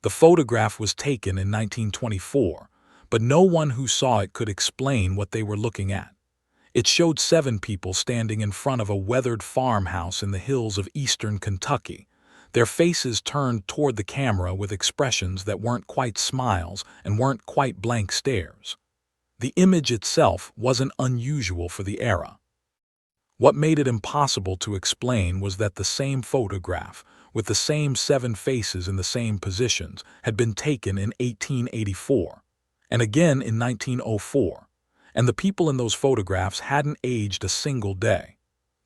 The photograph was taken in 1924, but no one who saw it could explain what they were looking at. It showed 7 people standing in front of a weathered farmhouse in the hills of eastern Kentucky, their faces turned toward the camera with expressions that weren't quite smiles and weren't quite blank stares. The image itself wasn't unusual for the era. What made it impossible to explain was that the same photograph, with the same 7 faces in the same positions, had been taken in 1884, and again in 1904, and the people in those photographs hadn't aged a single day.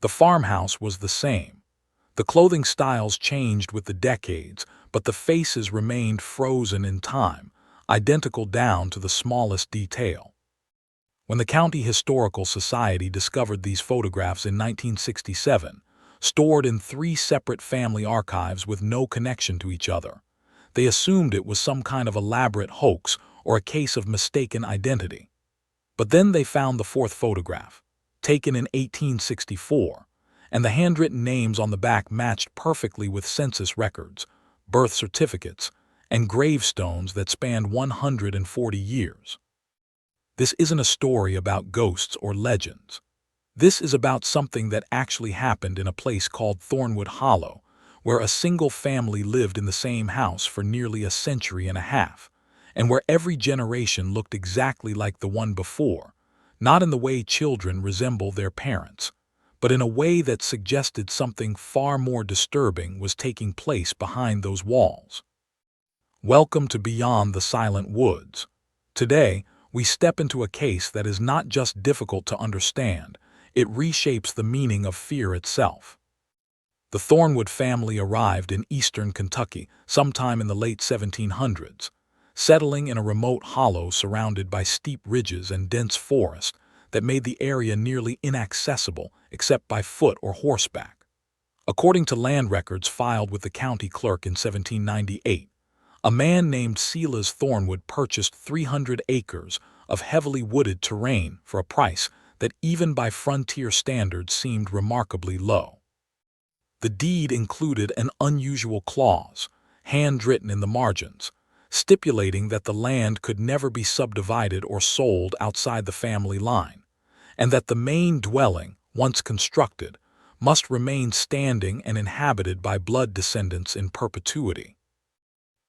The farmhouse was the same. The clothing styles changed with the decades, but the faces remained frozen in time, identical down to the smallest detail. When the County Historical Society discovered these photographs in 1967, stored in 3 separate family archives with no connection to each other, they assumed it was some kind of elaborate hoax or a case of mistaken identity. But then they found the 4th photograph, taken in 1864, and the handwritten names on the back matched perfectly with census records, birth certificates, and gravestones that spanned 140 years. This isn't a story about ghosts or legends. This is about something that actually happened in a place called Thornwood Hollow, where a single family lived in the same house for nearly a century and a half, and where every generation looked exactly like the one before, not in the way children resemble their parents, but in a way that suggested something far more disturbing was taking place behind those walls. Welcome to Beyond the Silent Woods. Today, we step into a case that is not just difficult to understand, it reshapes the meaning of fear itself. The Thornwood family arrived in eastern Kentucky sometime in the late 1700s, settling in a remote hollow surrounded by steep ridges and dense forest that made the area nearly inaccessible except by foot or horseback. According to land records filed with the county clerk in 1798, a man named Silas Thornwood purchased 300 acres of heavily wooded terrain for a price that even by frontier standards seemed remarkably low. The deed included an unusual clause, handwritten in the margins, stipulating that the land could never be subdivided or sold outside the family line, and that the main dwelling, once constructed, must remain standing and inhabited by blood descendants in perpetuity.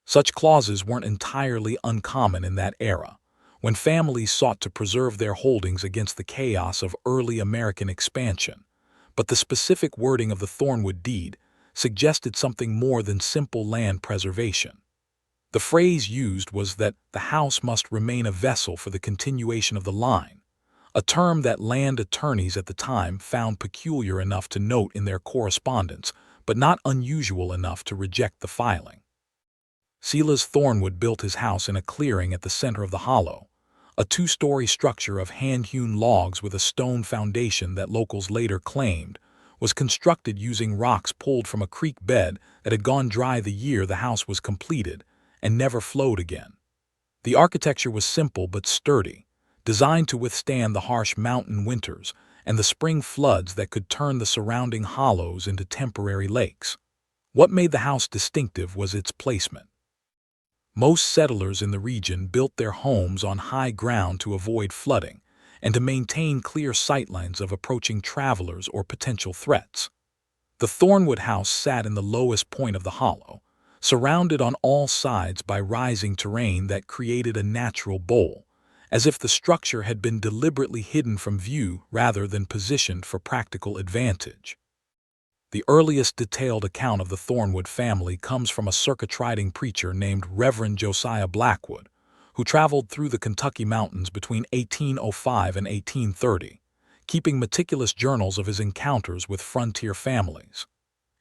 Such clauses weren't entirely uncommon in that era, when families sought to preserve their holdings against the chaos of early American expansion, but the specific wording of the Thornwood deed suggested something more than simple land preservation. The phrase used was that the house must remain a vessel for the continuation of the line, a term that land attorneys at the time found peculiar enough to note in their correspondence, but not unusual enough to reject the filing. Silas Thornwood built his house in a clearing at the center of the hollow, a 2-story structure of hand-hewn logs with a stone foundation that locals later claimed was constructed using rocks pulled from a creek bed that had gone dry the year the house was completed and never flowed again. The architecture was simple but sturdy, designed to withstand the harsh mountain winters and the spring floods that could turn the surrounding hollows into temporary lakes. What made the house distinctive was its placement. Most settlers in the region built their homes on high ground to avoid flooding and to maintain clear sightlines of approaching travelers or potential threats. The Thornwood house sat in the lowest point of the hollow, surrounded on all sides by rising terrain that created a natural bowl, as if the structure had been deliberately hidden from view rather than positioned for practical advantage. The earliest detailed account of the Thornwood family comes from a circuit-riding preacher named Reverend Josiah Blackwood, who traveled through the Kentucky mountains between 1805 and 1830, keeping meticulous journals of his encounters with frontier families.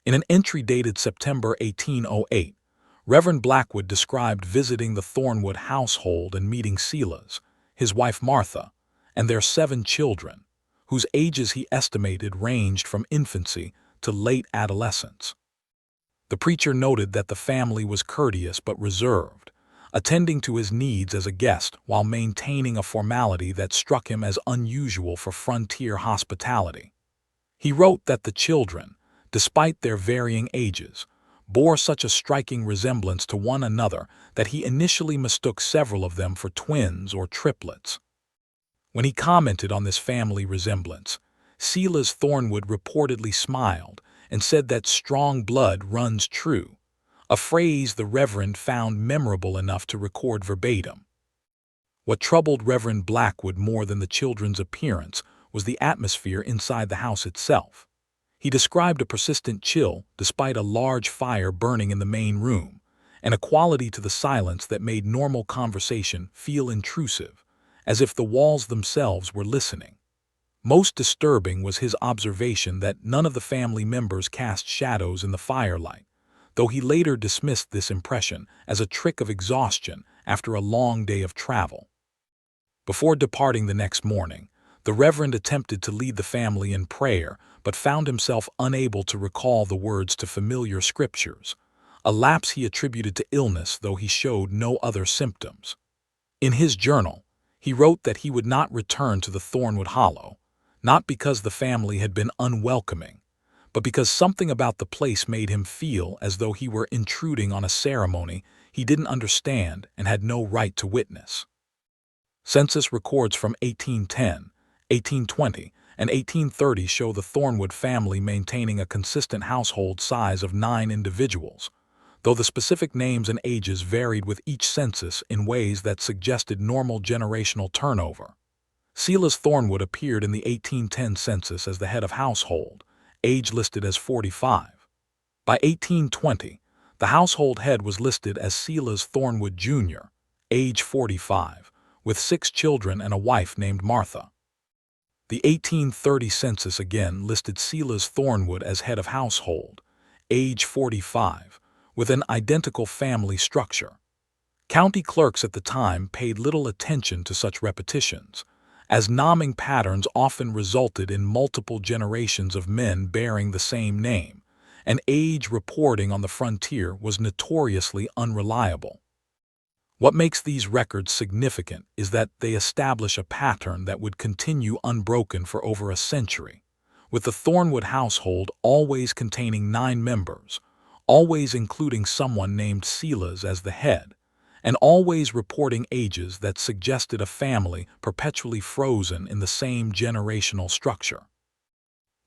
In an entry dated September 1808, Reverend Blackwood described visiting the Thornwood household and meeting Silas, his wife Martha, and their 7 children, whose ages he estimated ranged from infancy to late adolescence. The preacher noted that the family was courteous but reserved, attending to his needs as a guest while maintaining a formality that struck him as unusual for frontier hospitality. He wrote that the children, despite their varying ages, bore such a striking resemblance to one another that he initially mistook several of them for twins or triplets. When he commented on this family resemblance, Silas Thornwood reportedly smiled and said that strong blood runs true, a phrase the Reverend found memorable enough to record verbatim. What troubled Reverend Blackwood more than the children's appearance was the atmosphere inside the house itself. He described a persistent chill despite a large fire burning in the main room, and a quality to the silence that made normal conversation feel intrusive, as if the walls themselves were listening. Most disturbing was his observation that none of the family members cast shadows in the firelight, though he later dismissed this impression as a trick of exhaustion after a long day of travel. Before departing the next morning, the Reverend attempted to lead the family in prayer, but found himself unable to recall the words to familiar scriptures, a lapse he attributed to illness though he showed no other symptoms. In his journal, he wrote that he would not return to the Thornwood Hollow, not because the family had been unwelcoming, but because something about the place made him feel as though he were intruding on a ceremony he didn't understand and had no right to witness. Census records from 1810, 1820, and 1830 show the Thornwood family maintaining a consistent household size of 9 individuals, though the specific names and ages varied with each census in ways that suggested normal generational turnover. Silas Thornwood appeared in the 1810 census as the head of household, age listed as 45. By 1820, the household head was listed as Silas Thornwood Jr., age 45, with 6 children and a wife named Martha. The 1830 census again listed Silas Thornwood as head of household, age 45, with an identical family structure. County clerks at the time paid little attention to such repetitions, as nomming patterns often resulted in multiple generations of men bearing the same name, and age reporting on the frontier was notoriously unreliable. What makes these records significant is that they establish a pattern that would continue unbroken for over a century, with the Thornwood household always containing 9 members, always including someone named Silas as the head, and always reporting ages that suggested a family perpetually frozen in the same generational structure.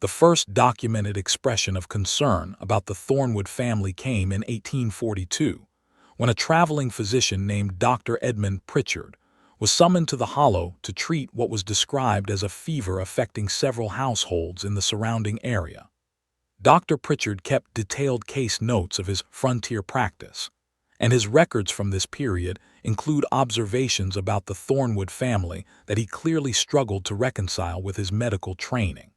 The first documented expression of concern about the Thornwood family came in 1842, when a traveling physician named Dr. Edmund Pritchard was summoned to the Hollow to treat what was described as a fever affecting several households in the surrounding area. Dr. Pritchard kept detailed case notes of his frontier practice, and his records from this period include observations about the Thornwood family that he clearly struggled to reconcile with his medical training.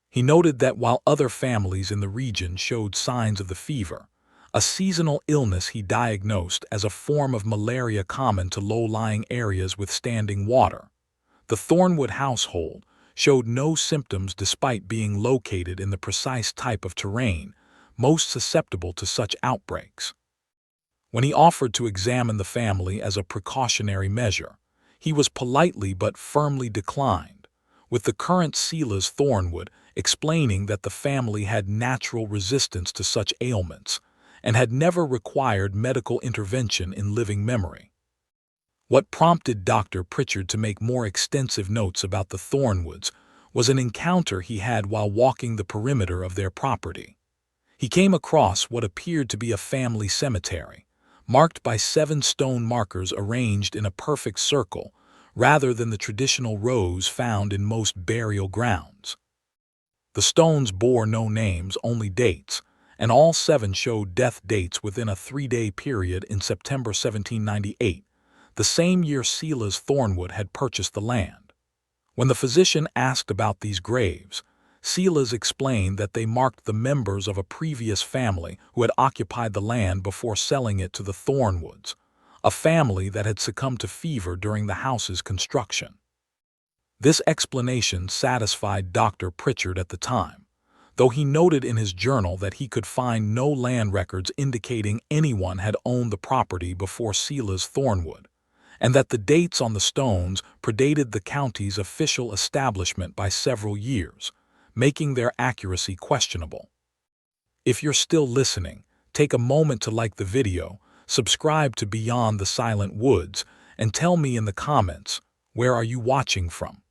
He noted that while other families in the region showed signs of the fever, a seasonal illness he diagnosed as a form of malaria common to low-lying areas with standing water, the Thornwood household showed no symptoms despite being located in the precise type of terrain most susceptible to such outbreaks. When he offered to examine the family as a precautionary measure, he was politely but firmly declined, with the current Silas Thornwood explaining that the family had natural resistance to such ailments and had never required medical intervention in living memory. What prompted Dr. Pritchard to make more extensive notes about the Thornwoods was an encounter he had while walking the perimeter of their property. He came across what appeared to be a family cemetery, marked by 7 stone markers arranged in a perfect circle, rather than the traditional rows found in most burial grounds. The stones bore no names, only dates, and all 7 showed death dates within a 3-day period in September 1798, the same year Silas Thornwood had purchased the land. When the physician asked about these graves, Silas explained that they marked the members of a previous family who had occupied the land before selling it to the Thornwoods, a family that had succumbed to fever during the house's construction. This explanation satisfied Dr. Pritchard at the time, though he noted in his journal that he could find no land records indicating anyone had owned the property before Silas Thornwood, and that the dates on the stones predated the county's official establishment by several years, making their accuracy questionable. If you're still listening, Take a moment to like the video, subscribe to Beyond the Silent Woods, and tell me in the comments, where are you watching from?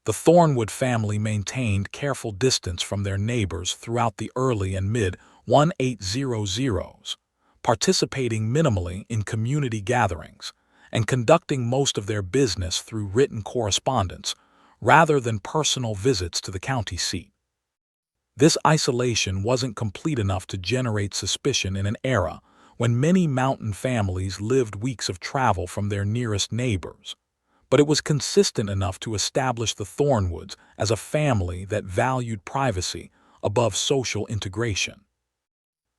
The Thornwood family maintained careful distance from their neighbors throughout the early and mid-1800s, participating minimally in community gatherings and conducting most of their business through written correspondence rather than personal visits to the county seat. This isolation wasn't complete enough to generate suspicion in an era when many mountain families lived weeks of travel from their nearest neighbors, but it was consistent enough to establish the Thornwoods as a family that valued privacy above social integration.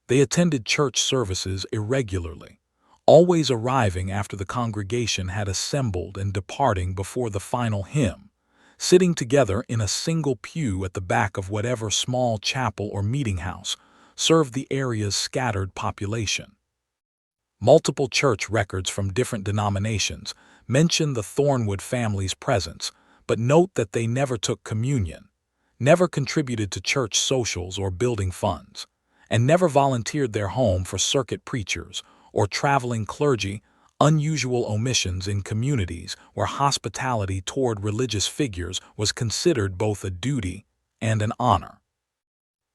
They attended church services irregularly, always arriving after the congregation had assembled and departing before the final hymn, sitting together in a single pew at the back of whatever small chapel or meeting house served the area's scattered population. Multiple church records from different denominations mention the Thornwood family's presence, but note that they never took communion, never contributed to church socials or building funds, and never volunteered their home for circuit preachers or traveling clergy, unusual omissions in communities where hospitality toward religious figures was considered both a duty and an honor.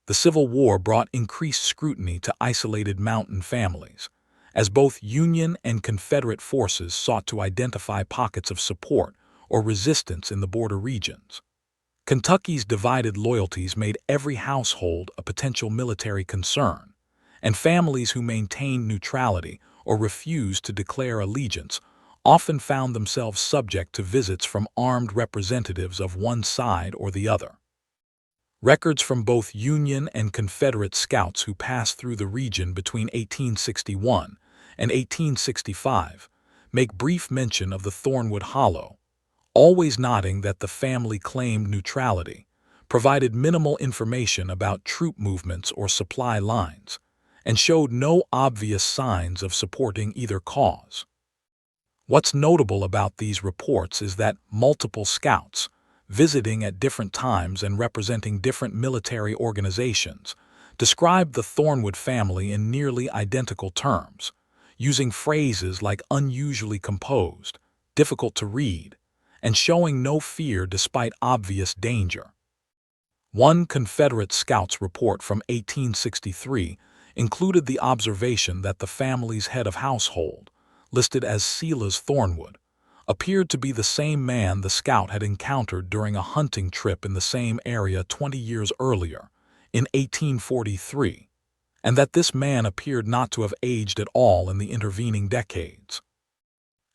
The Civil War brought increased scrutiny to isolated mountain families, as both Union and Confederate forces sought to identify pockets of support or resistance in the border regions. Kentucky's divided loyalties made every household a potential military concern, and families who maintained neutrality or refused to declare allegiance often found themselves subject to visits from armed representatives of one side or the other. Records from both Union and Confederate scouts who passed through the region between 1861 and 1865 make brief mention of the Thornwood Hollow, always noting that the family claimed neutrality, provided minimal information about troop movements or supply lines, and showed no obvious signs of supporting either cause. What's notable about these reports is that multiple scouts, visiting at different times and representing different military organizations, described the Thornwood family in nearly identical terms, using phrases like unusually composed, difficult to read, and showing no fear despite obvious danger. One Confederate scout's report from 1863 included the observation that the family's head of household, listed as Silas Thornwood, appeared to be the same man the scout had encountered during a hunting trip in the same area 20 years earlier, in 1843, and that this man appeared not to have aged at all in the intervening decades.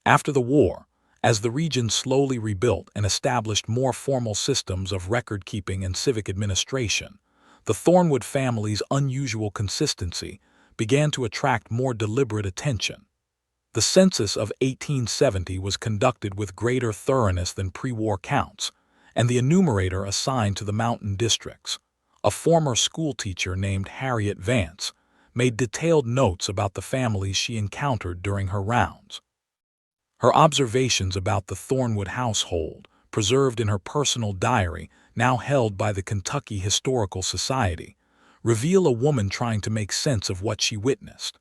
After the war, as the region slowly rebuilt and established more formal systems of record-keeping and civic administration, the Thornwood family's unusual consistency began to attract more deliberate attention. The census of 1870 was conducted with greater thoroughness than pre-war counts, and the enumerator assigned to the mountain districts, a former schoolteacher named Harriet Vance, made detailed notes about the families she encountered during her rounds. Her observations about the Thornwood household, preserved in her personal diary now held by the Kentucky Historical Society, reveal a woman trying to make sense of what she witnessed.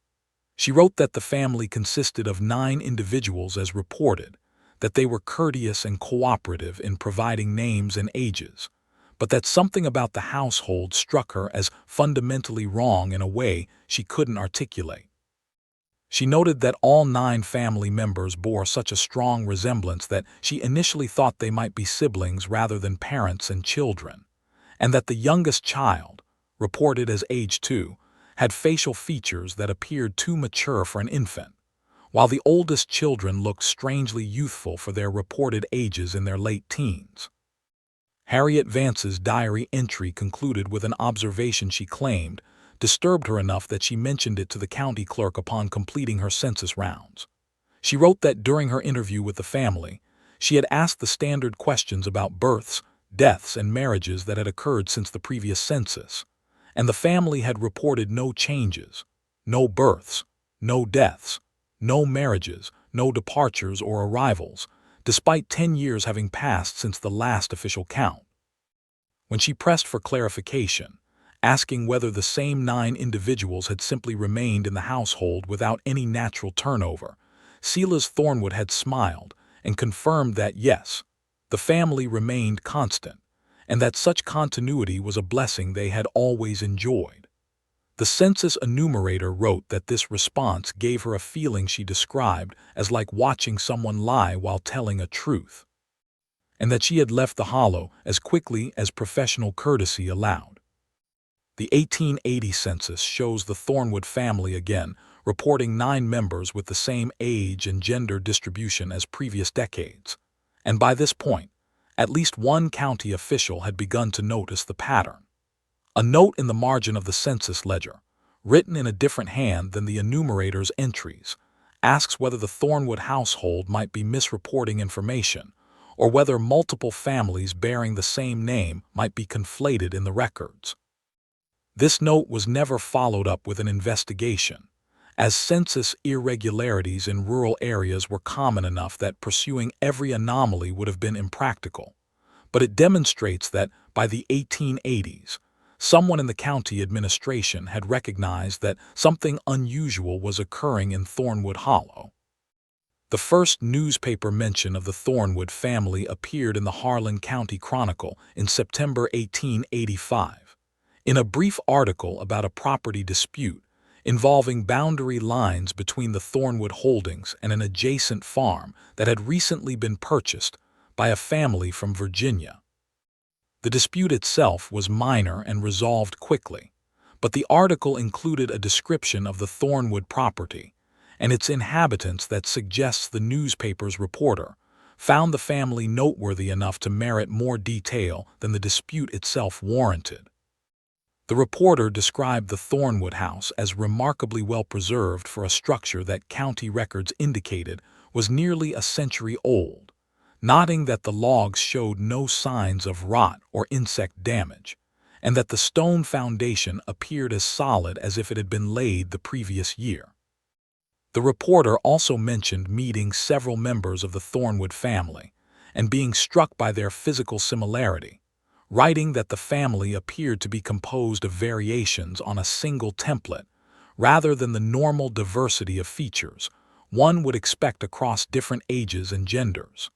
She wrote that the family consisted of 9 individuals as reported, that they were courteous and cooperative in providing names and ages, but that something about the household struck her as fundamentally wrong in a way she couldn't articulate. She noted that all 9 family members bore such a strong resemblance that she initially thought they might be siblings rather than parents and children, and that the youngest child, reported as age 2, had facial features that appeared too mature for an infant, while the oldest children looked strangely youthful for their reported ages in their late teens. Harriet Vance's diary entry concluded with an observation she claimed disturbed her enough that she mentioned it to the county clerk upon completing her census rounds. She wrote that during her interview with the family, she had asked the standard questions about births, deaths, and marriages that had occurred since the previous census, and the family had reported no changes, no births, no deaths, no marriages, no departures or arrivals, despite 10 years having passed since the last official count. When she pressed for clarification, asking whether the same 9 individuals had simply remained in the household without any natural turnover. Silas Thornwood had smiled and confirmed that yes, the family remained constant, and that such continuity was a blessing they had always enjoyed. The census enumerator wrote that this response gave her a feeling she described as like watching someone lie while telling a truth, and that she had left the hollow as quickly as professional courtesy allowed. The 1880 census shows the Thornwood family again, reporting 9 members with the same age and gender distribution as previous decades. And by this point, at least one county official had begun to notice the pattern. A note in the margin of the census ledger, written in a different hand than the enumerator's entries, asks whether the Thornwood household might be misreporting information, or whether multiple families bearing the same name might be conflated in the records. This note was never followed up with an investigation, as census irregularities in rural areas were common enough that pursuing every anomaly would have been impractical. But it demonstrates that, by the 1880s, someone in the county administration had recognized that something unusual was occurring in Thornwood Hollow. The first newspaper mention of the Thornwood family appeared in the Harlan County Chronicle in September 1885, in a brief article about a property dispute involving boundary lines between the Thornwood holdings and an adjacent farm that had recently been purchased by a family from Virginia. The dispute itself was minor and resolved quickly, but the article included a description of the Thornwood property and its inhabitants that suggests the newspaper's reporter found the family noteworthy enough to merit more detail than the dispute itself warranted. The reporter described the Thornwood house as remarkably well preserved for a structure that county records indicated was nearly a century old, noting that the logs showed no signs of rot or insect damage, and that the stone foundation appeared as solid as if it had been laid the previous year. The reporter also mentioned meeting several members of the Thornwood family and being struck by their physical similarity, writing that the family appeared to be composed of variations on a single template rather than the normal diversity of features one would expect across different ages and genders.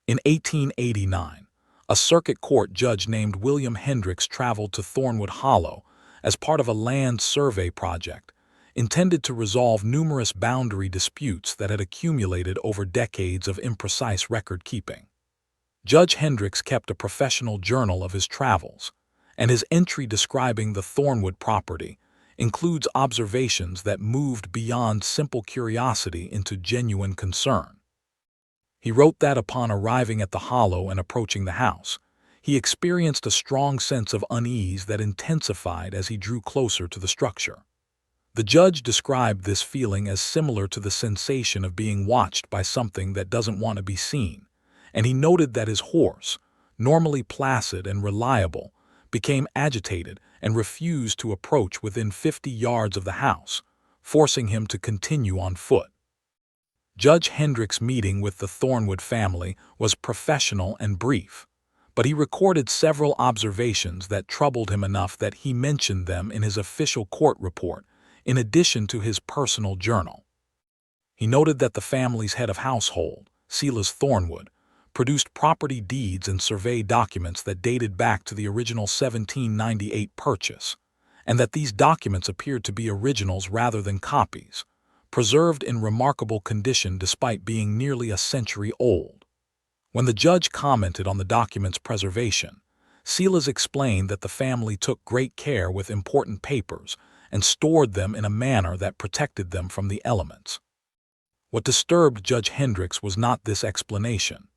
In 1889, a circuit court judge named William Hendricks traveled to Thornwood Hollow as part of a land survey project intended to resolve numerous boundary disputes that had accumulated over decades of imprecise record-keeping. Judge Hendricks kept a professional journal of his travels, and his entry describing the Thornwood property includes observations that moved beyond simple curiosity into genuine concern. He wrote that upon arriving at the hollow and approaching the house, he experienced a strong sense of unease that intensified as he drew closer to the structure. The judge described this feeling as similar to the sensation of being watched by something that doesn't want to be seen, and he noted that his horse, normally placid and reliable, became agitated and refused to approach within 50 yards of the house, forcing him to continue on foot. Judge Hendricks' meeting with the Thornwood family was professional and brief, but he recorded several observations that troubled him enough that he mentioned them in his official court report, in addition to his personal journal. He noted that the family's head of household, Silas Thornwood, produced property deeds and survey documents that dated back to the original 1798 purchase, and that these documents appeared to be originals rather than copies, preserved in remarkable condition despite being nearly a century old. When the judge commented on the document's preservation, Silas explained that the family took great care with important papers and stored them in a manner that protected them from the elements. What disturbed Judge Hendricks was not this explanation,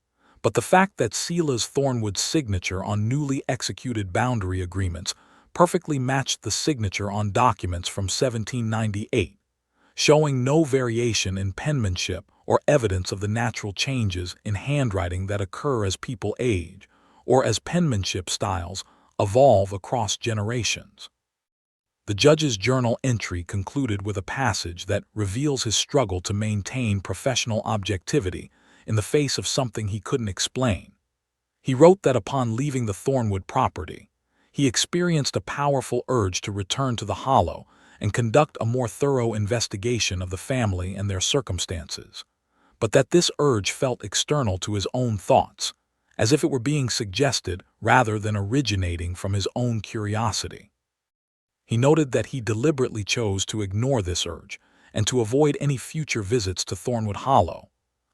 but the fact that Silas Thornwood's signature on newly executed boundary agreements perfectly matched the signature on documents from 1798, showing no variation in penmanship or evidence of the natural changes in handwriting that occur as people age or as penmanship styles evolve across generations. The judge's journal entry concluded with a passage that reveals his struggle to maintain professional objectivity in the face of something he couldn't explain. He wrote that upon leaving the Thornwood property, he experienced a powerful urge to return to the hollow and conduct a more thorough investigation of the family and their circumstances, but that this urge felt external to his own thoughts, as if it were being suggested rather than originating from his own curiosity. He noted that he deliberately chose to ignore this urge and to avoid any future visits to Thornwood Hollow,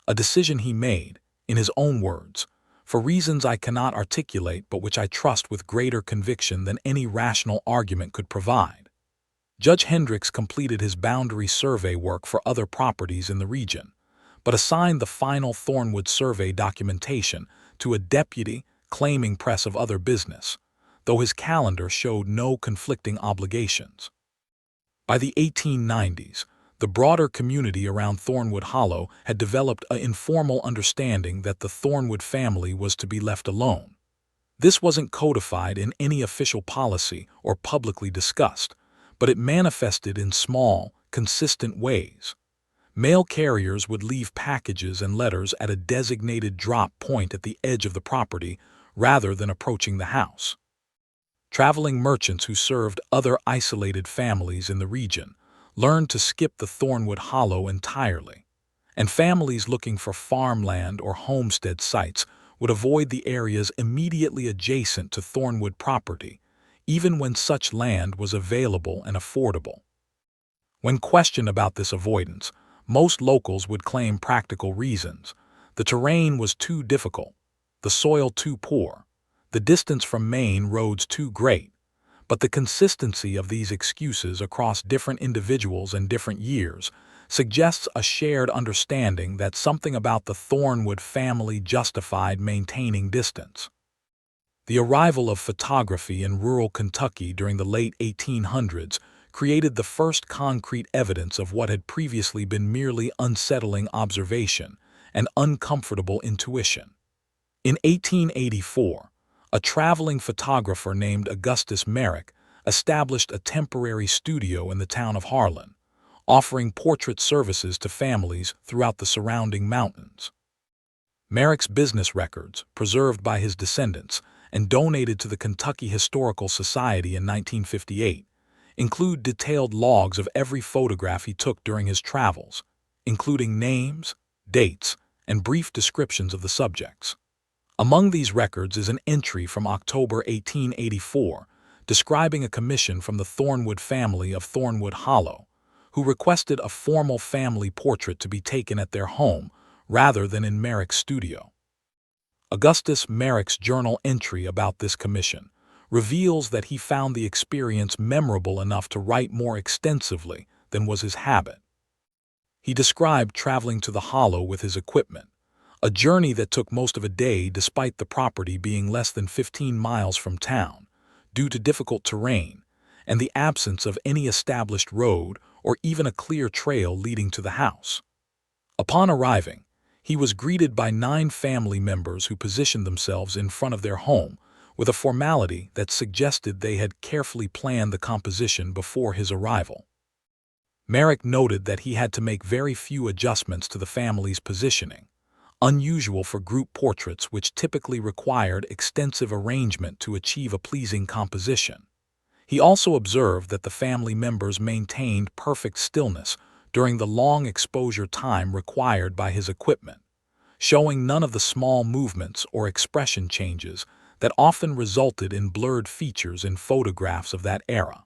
a decision he made, in his own words, for reasons I cannot articulate but which I trust with greater conviction than any rational argument could provide. Judge Hendricks completed his boundary survey work for other properties in the region, but assigned the final Thornwood survey documentation to a deputy claiming press of other business, though his calendar showed no conflicting obligations. By the 1890s, the broader community around Thornwood Hollow had developed an informal understanding that the Thornwood family was to be left alone. This wasn't codified in any official policy or publicly discussed, but it manifested in small, consistent ways. Mail carriers would leave packages and letters at a designated drop point at the edge of the property rather than approaching the house. Traveling merchants who served other isolated families in the region learned to skip the Thornwood Hollow entirely, and families looking for farmland or homestead sites would avoid the areas immediately adjacent to Thornwood property, even when such land was available and affordable. When questioned about this avoidance, most locals would claim practical reasons. The terrain was too difficult, the soil too poor, the distance from main roads too great, but the consistency of these excuses across different individuals and different years suggests a shared understanding that something about the Thornwood family justified maintaining distance. The arrival of photography in rural Kentucky during the late 1800s created the first concrete evidence of what had previously been merely unsettling observation and uncomfortable intuition. In 1884, a traveling photographer named Augustus Merrick established a temporary studio in the town of Harlan, offering portrait services to families throughout the surrounding mountains. Merrick's business records, preserved by his descendants and donated to the Kentucky Historical Society in 1958, include detailed logs of every photograph he took during his travels, including names, dates, and brief descriptions of the subjects. Among these records is an entry from October 1884 describing a commission from the Thornwood family of Thornwood Hollow, who requested a formal family portrait to be taken at their home rather than in Merrick's studio. Augustus Merrick's journal entry about this commission reveals that he found the experience memorable enough to write more extensively than was his habit. He described traveling to the hollow with his equipment, a journey that took most of a day despite the property being less than 15 miles from town, due to difficult terrain and the absence of any established road or even a clear trail leading to the house. Upon arriving, he was greeted by 9 family members who positioned themselves in front of their home with a formality that suggested they had carefully planned the composition before his arrival. Merrick noted that he had to make very few adjustments to the family's positioning, unusual for group portraits which typically required extensive arrangement to achieve a pleasing composition. He also observed that the family members maintained perfect stillness during the long exposure time required by his equipment, showing none of the small movements or expression changes that often resulted in blurred features in photographs of that era.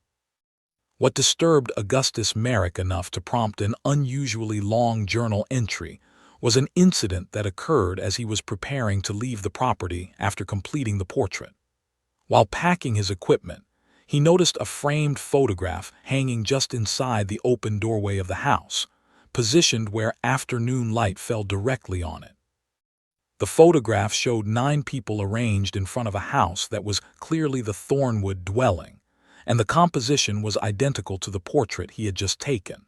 What disturbed Augustus Merrick enough to prompt an unusually long journal entry was an incident that occurred as he was preparing to leave the property after completing the portrait. While packing his equipment, he noticed a framed photograph hanging just inside the open doorway of the house, positioned where afternoon light fell directly on it. The photograph showed 9 people arranged in front of a house that was clearly the Thornwood dwelling, and the composition was identical to the portrait he had just taken.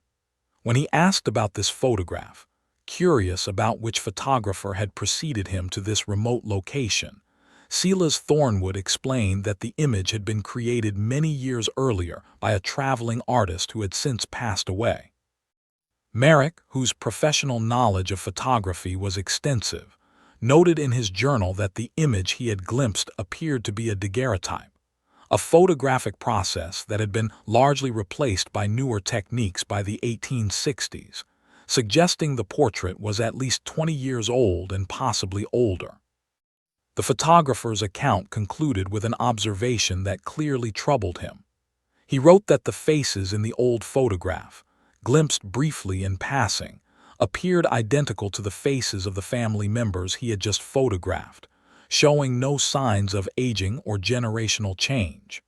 When he asked about this photograph, curious about which photographer had preceded him to this remote location, Silas Thornwood explained that the image had been created many years earlier by a traveling artist who had since passed away. Merrick, whose professional knowledge of photography was extensive, noted in his journal that the image he had glimpsed appeared to be a daguerreotype, a photographic process that had been largely replaced by newer techniques by the 1860s, suggesting the portrait was at least 20 years old and possibly older. The photographer's account concluded with an observation that clearly troubled him. He wrote that the faces in the old photograph, glimpsed briefly in passing, appeared identical to the faces of the family members he had just photographed, showing no signs of aging or generational change.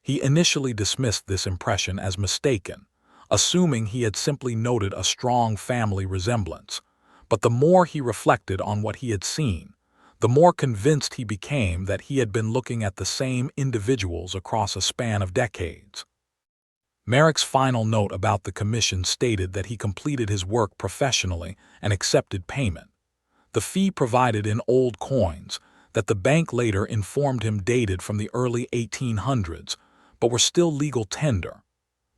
He initially dismissed this impression as mistaken, assuming he had simply noted a strong family resemblance. But the more he reflected on what he had seen, the more convinced he became that he had been looking at the same individuals across a span of decades. Merrick's final note about the commission stated that he completed his work professionally and accepted payment. The fee provided in old coins that the bank later informed him dated from the early 1800s, but were still legal tender,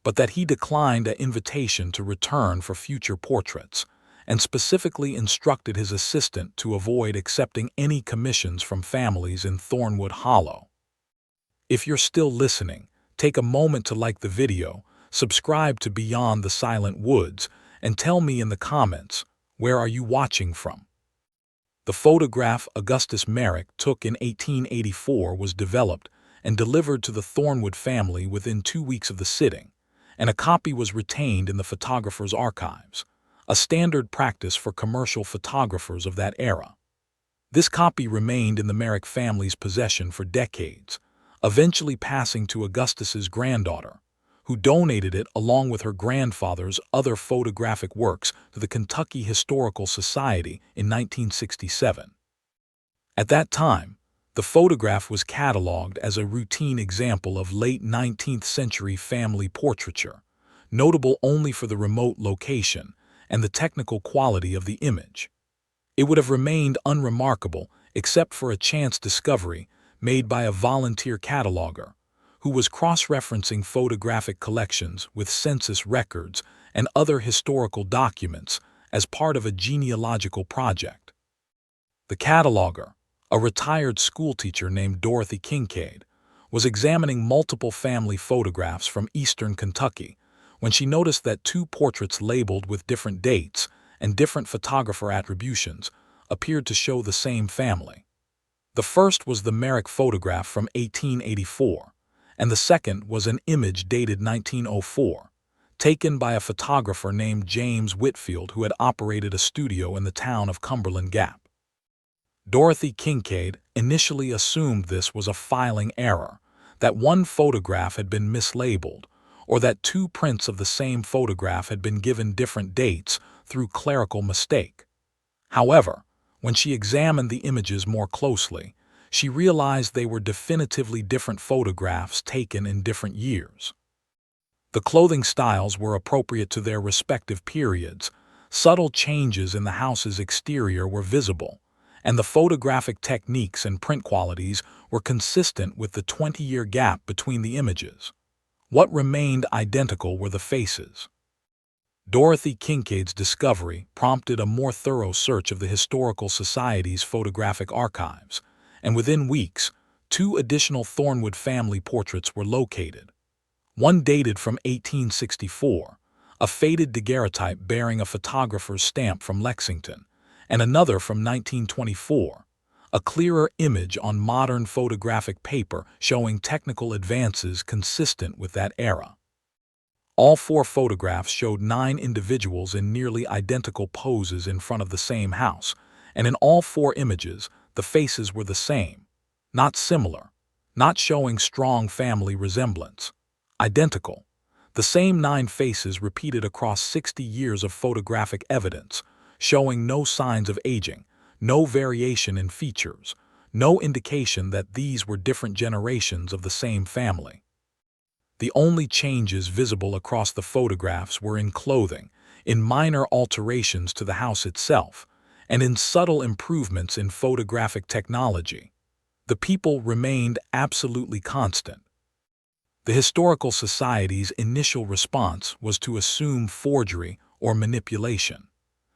but that he declined an invitation to return for future portraits, and specifically instructed his assistant to avoid accepting any commissions from families in Thornwood Hollow. If you're still listening, take a moment to like the video, subscribe to Beyond the Silent Woods, and tell me in the comments, where are you watching from? The photograph Augustus Merrick took in 1884 was developed and delivered to the Thornwood family within 2 weeks of the sitting, and a copy was retained in the photographer's archives, a standard practice for commercial photographers of that era. This copy remained in the Merrick family's possession for decades, eventually passing to Augustus's granddaughter, who donated it along with her grandfather's other photographic works to the Kentucky Historical Society in 1967. At that time, the photograph was cataloged as a routine example of late 19th century family portraiture, notable only for the remote location and the technical quality of the image. It would have remained unremarkable except for a chance discovery made by a volunteer cataloger, who was cross-referencing photographic collections with census records and other historical documents as part of a genealogical project. The cataloger, a retired schoolteacher named Dorothy Kincaid, was examining multiple family photographs from eastern Kentucky when she noticed that 2 portraits labeled with different dates and different photographer attributions appeared to show the same family. The first was the Merrick photograph from 1884, and the second was an image dated 1904, taken by a photographer named James Whitfield who had operated a studio in the town of Cumberland Gap. Dorothy Kincaid initially assumed this was a filing error, that one photograph had been mislabeled, or that 2 prints of the same photograph had been given different dates through clerical mistake. However, when she examined the images more closely, she realized they were definitively different photographs taken in different years. The clothing styles were appropriate to their respective periods, subtle changes in the house's exterior were visible, and the photographic techniques and print qualities were consistent with the 20-year gap between the images. What remained identical were the faces. Dorothy Kincaid's discovery prompted a more thorough search of the Historical Society's photographic archives, and within weeks, 2 additional Thornwood family portraits were located. One dated from 1864, a faded daguerreotype bearing a photographer's stamp from Lexington, and another from 1924, a clearer image on modern photographic paper showing technical advances consistent with that era. All 4 photographs showed 9 individuals in nearly identical poses in front of the same house, and in all 4 images, the faces were the same, not similar, not showing strong family resemblance. Identical. The same 9 faces repeated across 60 years of photographic evidence, showing no signs of aging, no variation in features, no indication that these were different generations of the same family. The only changes visible across the photographs were in clothing, in minor alterations to the house itself, and in subtle improvements in photographic technology. The people remained absolutely constant. The Historical Society's initial response was to assume forgery or manipulation.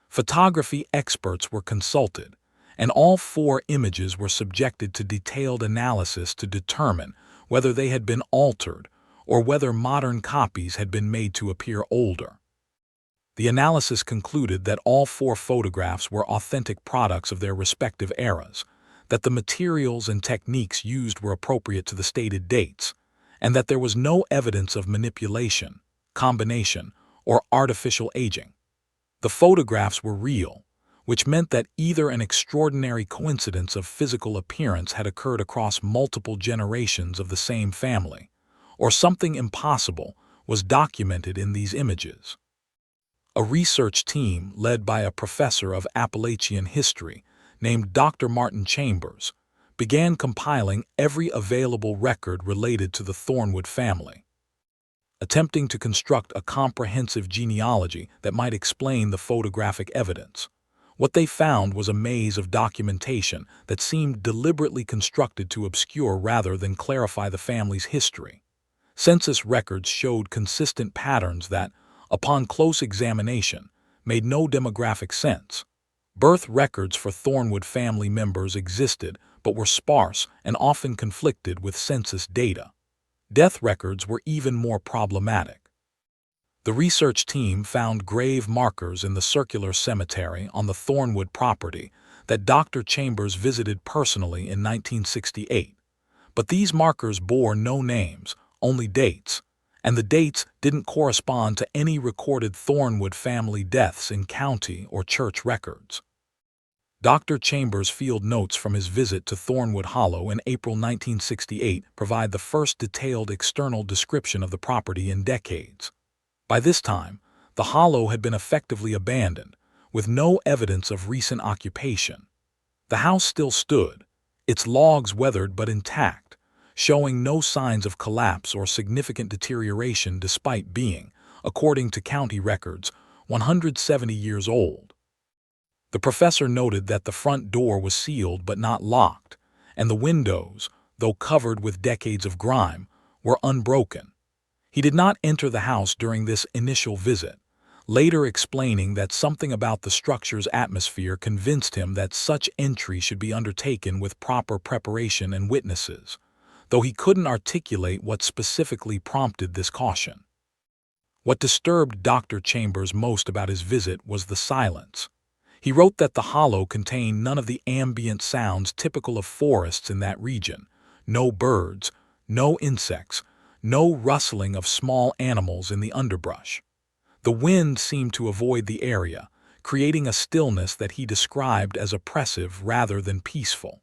Photography experts were consulted, and all 4 images were subjected to detailed analysis to determine whether they had been altered or whether modern copies had been made to appear older. The analysis concluded that all 4 photographs were authentic products of their respective eras, that the materials and techniques used were appropriate to the stated dates, and that there was no evidence of manipulation, combination, or artificial aging. The photographs were real, which meant that either an extraordinary coincidence of physical appearance had occurred across multiple generations of the same family, or something impossible was documented in these images. A research team led by a professor of Appalachian history named Dr. Martin Chambers began compiling every available record related to the Thornwood family, attempting to construct a comprehensive genealogy that might explain the photographic evidence. What they found was a maze of documentation that seemed deliberately constructed to obscure rather than clarify the family's history. Census records showed consistent patterns that, upon close examination, made no demographic sense. Birth records for Thornwood family members existed but were sparse and often conflicted with census data. Death records were even more problematic. The research team found grave markers in the circular cemetery on the Thornwood property that Dr. Chambers visited personally in 1968, but these markers bore no names, only dates, and the dates didn't correspond to any recorded Thornwood family deaths in county or church records. Dr. Chambers' field notes from his visit to Thornwood Hollow in April 1968 provide the first detailed external description of the property in decades. By this time, the hollow had been effectively abandoned, with no evidence of recent occupation. The house still stood, its logs weathered but intact, showing no signs of collapse or significant deterioration despite being, according to county records, 170 years old. The professor noted that the front door was sealed but not locked, and the windows, though covered with decades of grime, were unbroken. He did not enter the house during this initial visit, later explaining that something about the structure's atmosphere convinced him that such entry should be undertaken with proper preparation and witnesses, though he couldn't articulate what specifically prompted this caution. What disturbed Dr. Chambers most about his visit was the silence. He wrote that the hollow contained none of the ambient sounds typical of forests in that region: no birds, no insects, no rustling of small animals in the underbrush. The wind seemed to avoid the area, creating a stillness that he described as oppressive rather than peaceful.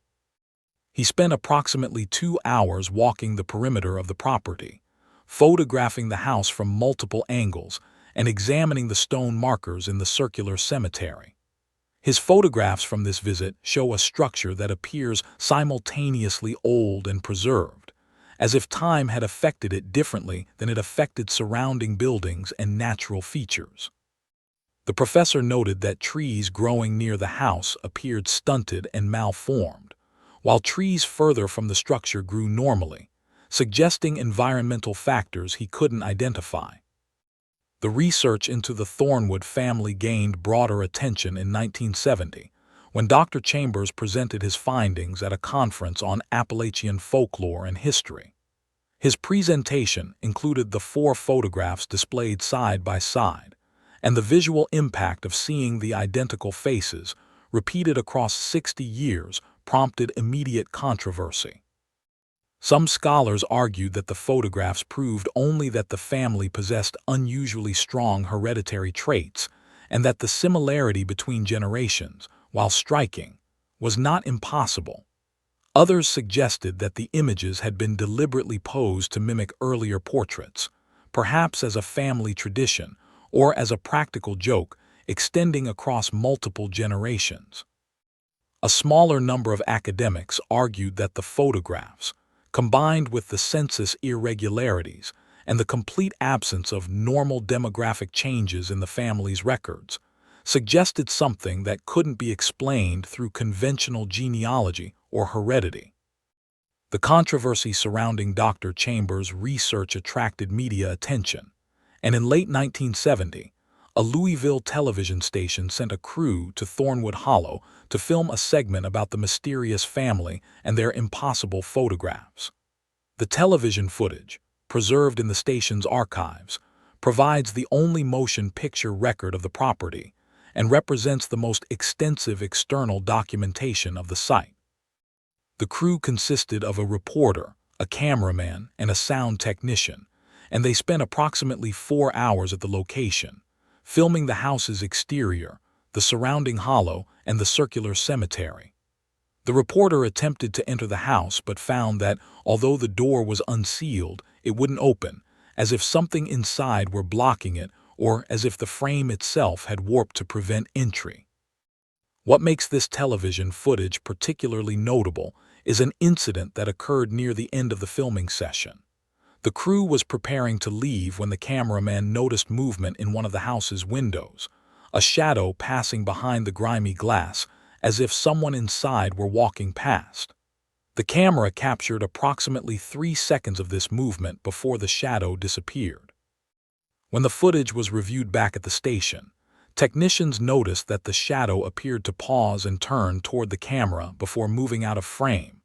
He spent approximately 2 hours walking the perimeter of the property, photographing the house from multiple angles and examining the stone markers in the circular cemetery. His photographs from this visit show a structure that appears simultaneously old and preserved, as if time had affected it differently than it affected surrounding buildings and natural features. The professor noted that trees growing near the house appeared stunted and malformed, while trees further from the structure grew normally, suggesting environmental factors he couldn't identify. The research into the Thornwood family gained broader attention in 1970, when Dr. Chambers presented his findings at a conference on Appalachian folklore and history. His presentation included the 4 photographs displayed side by side, and the visual impact of seeing the identical faces, repeated across 60 years, prompted immediate controversy. Some scholars argued that the photographs proved only that the family possessed unusually strong hereditary traits, and that the similarity between generations, while striking, was not impossible. Others suggested that the images had been deliberately posed to mimic earlier portraits, perhaps as a family tradition or as a practical joke extending across multiple generations. A smaller number of academics argued that the photographs, combined with the census irregularities and the complete absence of normal demographic changes in the family's records, suggested something that couldn't be explained through conventional genealogy or heredity. The controversy surrounding Dr. Chambers' research attracted media attention, and in late 1970, a Louisville television station sent a crew to Thornwood Hollow to film a segment about the mysterious family and their impossible photographs. The television footage, preserved in the station's archives, provides the only motion picture record of the property and represents the most extensive external documentation of the site. The crew consisted of a reporter, a cameraman, and a sound technician, and they spent approximately 4 hours at the location, filming the house's exterior, the surrounding hollow, and the circular cemetery. The reporter attempted to enter the house but found that, although the door was unsealed, it wouldn't open, as if something inside were blocking it or as if the frame itself had warped to prevent entry. What makes this television footage particularly notable is an incident that occurred near the end of the filming session. The crew was preparing to leave when the cameraman noticed movement in one of the house's windows, a shadow passing behind the grimy glass, as if someone inside were walking past. The camera captured approximately 3 seconds of this movement before the shadow disappeared. When the footage was reviewed back at the station, technicians noticed that the shadow appeared to pause and turn toward the camera before moving out of frame,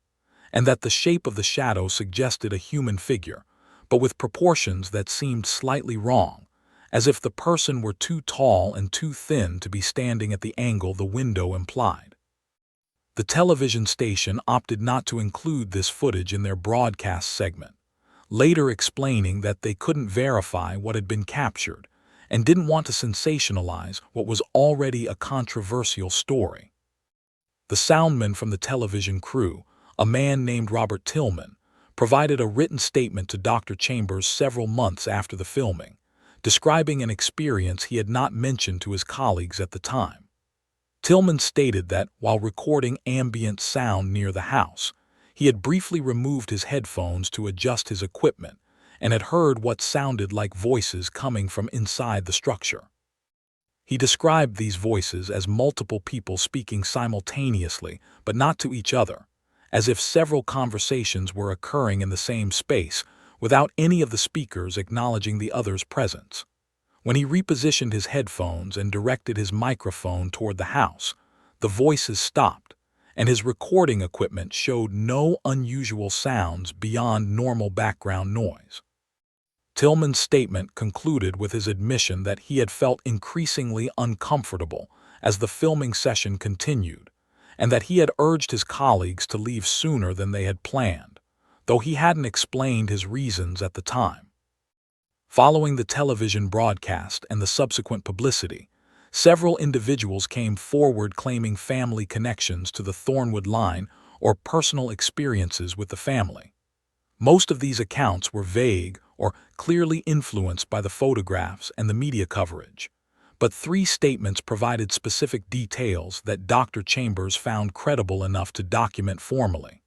and that the shape of the shadow suggested a human figure, but with proportions that seemed slightly wrong, as if the person were too tall and too thin to be standing at the angle the window implied. The television station opted not to include this footage in their broadcast segment, later explaining that they couldn't verify what had been captured and didn't want to sensationalize what was already a controversial story. The soundman from the television crew, a man named Robert Tillman, provided a written statement to Dr. Chambers several months after the filming, describing an experience he had not mentioned to his colleagues at the time. Tillman stated that, while recording ambient sound near the house, he had briefly removed his headphones to adjust his equipment and had heard what sounded like voices coming from inside the structure. He described these voices as multiple people speaking simultaneously, but not to each other, as if several conversations were occurring in the same space without any of the speakers acknowledging the other's presence. When he repositioned his headphones and directed his microphone toward the house, the voices stopped, and his recording equipment showed no unusual sounds beyond normal background noise. Tillman's statement concluded with his admission that he had felt increasingly uncomfortable as the filming session continued, and that he had urged his colleagues to leave sooner than they had planned, though he hadn't explained his reasons at the time. Following the television broadcast and the subsequent publicity, several individuals came forward claiming family connections to the Thornwood line or personal experiences with the family. Most of these accounts were vague or clearly influenced by the photographs and the media coverage, but 3 statements provided specific details that Dr. Chambers found credible enough to document formally.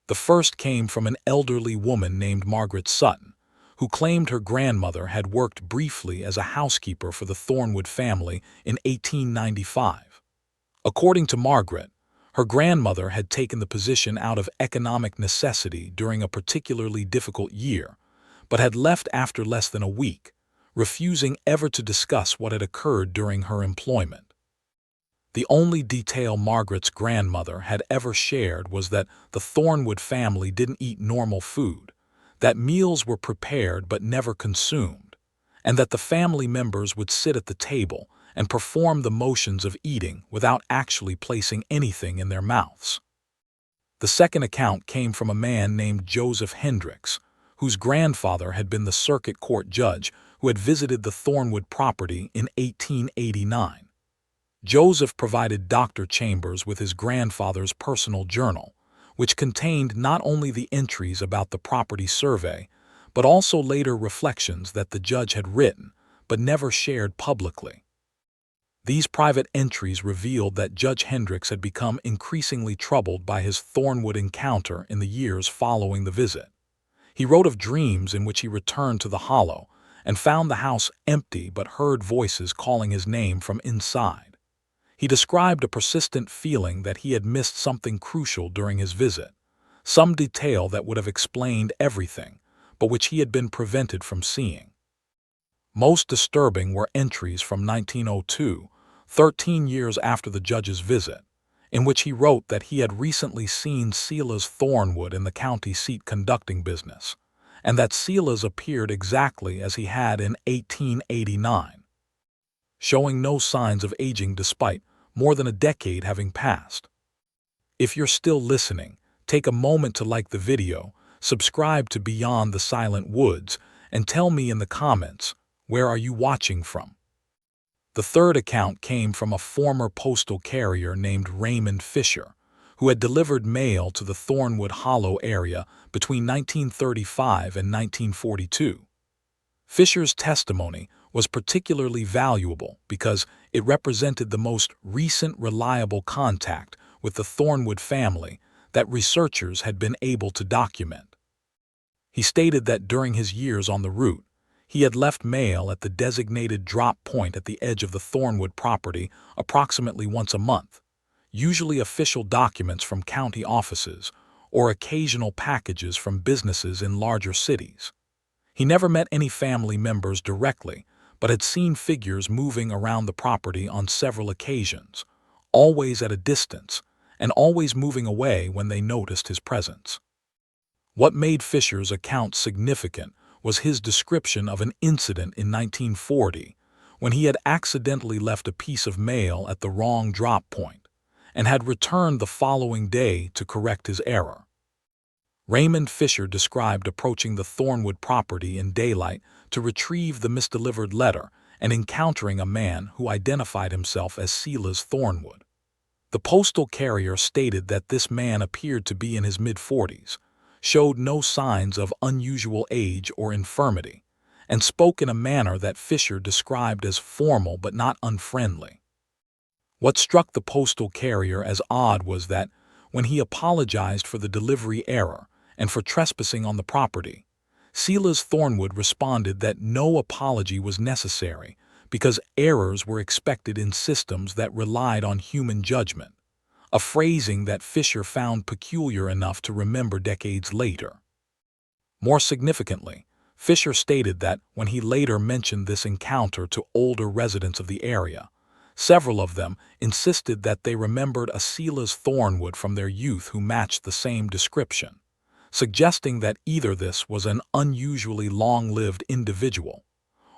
The first came from an elderly woman named Margaret Sutton, who claimed her grandmother had worked briefly as a housekeeper for the Thornwood family in 1895. According to Margaret, her grandmother had taken the position out of economic necessity during a particularly difficult year, but had left after less than a week, refusing ever to discuss what had occurred during her employment. The only detail Margaret's grandmother had ever shared was that the Thornwood family didn't eat normal food, that meals were prepared but never consumed, and that the family members would sit at the table and perform the motions of eating without actually placing anything in their mouths. The second account came from a man named Joseph Hendricks, whose grandfather had been the circuit court judge who had visited the Thornwood property in 1889. Joseph provided Dr. Chambers with his grandfather's personal journal, which contained not only the entries about the property survey, but also later reflections that the judge had written, but never shared publicly. These private entries revealed that Judge Hendricks had become increasingly troubled by his Thornwood encounter in the years following the visit. He wrote of dreams in which he returned to the hollow and found the house empty but heard voices calling his name from inside. He described a persistent feeling that he had missed something crucial during his visit, some detail that would have explained everything, but which he had been prevented from seeing. Most disturbing were entries from 1902, 13 years after the judge's visit, in which he wrote that he had recently seen Silas Thornwood in the county seat conducting business, and that Silas appeared exactly as he had in 1889, showing no signs of aging despite more than a decade having passed. If you're still listening, take a moment to like the video, subscribe to Beyond the Silent Woods, and tell me in the comments, where are you watching from? The third account came from a former postal carrier named Raymond Fisher, who had delivered mail to the Thornwood Hollow area between 1935 and 1942. Fisher's testimony was particularly valuable because it represented the most recent reliable contact with the Thornwood family that researchers had been able to document. He stated that during his years on the route, he had left mail at the designated drop point at the edge of the Thornwood property approximately once a month, usually official documents from county offices or occasional packages from businesses in larger cities. He never met any family members directly, but had seen figures moving around the property on several occasions, always at a distance, and always moving away when they noticed his presence. What made Fisher's account significant was his description of an incident in 1940 when he had accidentally left a piece of mail at the wrong drop point and had returned the following day to correct his error. Raymond Fisher described approaching the Thornwood property in daylight to retrieve the misdelivered letter and encountering a man who identified himself as Silas Thornwood. The postal carrier stated that this man appeared to be in his mid-40s, showed no signs of unusual age or infirmity, and spoke in a manner that Fisher described as formal but not unfriendly. What struck the postal carrier as odd was that, when he apologized for the delivery error and for trespassing on the property, Silas Thornwood responded that no apology was necessary because errors were expected in systems that relied on human judgment, a phrasing that Fisher found peculiar enough to remember decades later. More significantly, Fisher stated that when he later mentioned this encounter to older residents of the area, several of them insisted that they remembered a Silas Thornwood from their youth who matched the same description, suggesting that either this was an unusually long-lived individual,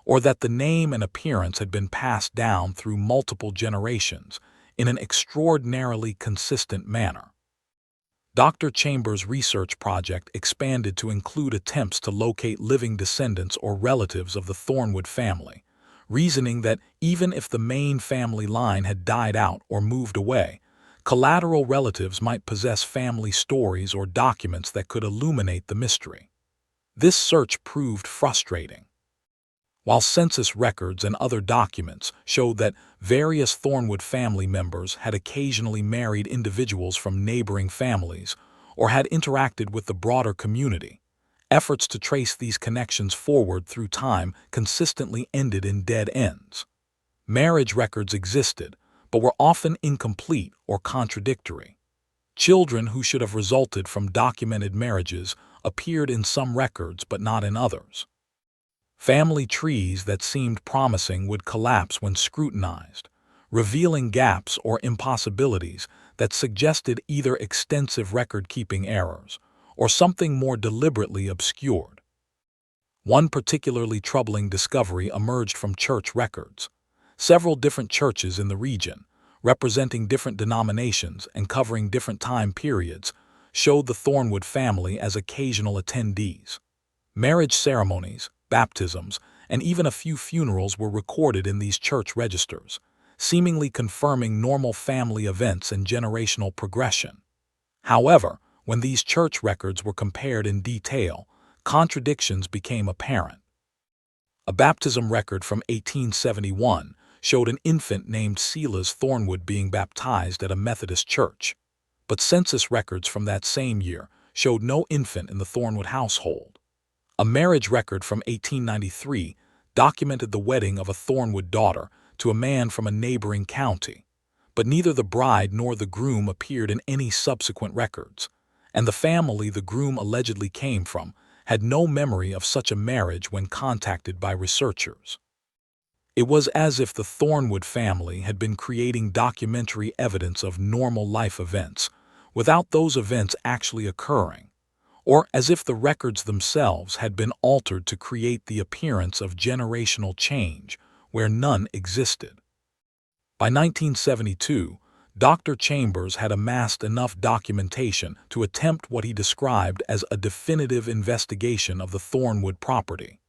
or that the name and appearance had been passed down through multiple generations in an extraordinarily consistent manner. Dr. Chambers' research project expanded to include attempts to locate living descendants or relatives of the Thornwood family, reasoning that even if the main family line had died out or moved away, collateral relatives might possess family stories or documents that could illuminate the mystery. This search proved frustrating. While census records and other documents showed that various Thornwood family members had occasionally married individuals from neighboring families or had interacted with the broader community, efforts to trace these connections forward through time consistently ended in dead ends. Marriage records existed, but were often incomplete or contradictory. Children who should have resulted from documented marriages appeared in some records but not in others. Family trees that seemed promising would collapse when scrutinized, revealing gaps or impossibilities that suggested either extensive record-keeping errors or something more deliberately obscured. One particularly troubling discovery emerged from church records. Several different churches in the region, representing different denominations and covering different time periods, showed the Thornwood family as occasional attendees. Marriage ceremonies, baptisms, and even a few funerals were recorded in these church registers, seemingly confirming normal family events and generational progression. However, when these church records were compared in detail, contradictions became apparent. A baptism record from 1871 showed an infant named Silas Thornwood being baptized at a Methodist church, but census records from that same year showed no infant in the Thornwood household. A marriage record from 1893 documented the wedding of a Thornwood daughter to a man from a neighboring county, but neither the bride nor the groom appeared in any subsequent records, and the family the groom allegedly came from had no memory of such a marriage when contacted by researchers. It was as if the Thornwood family had been creating documentary evidence of normal life events, without those events actually occurring, or as if the records themselves had been altered to create the appearance of generational change where none existed. By 1972, Dr. Chambers had amassed enough documentation to attempt what he described as a definitive investigation of the Thornwood property.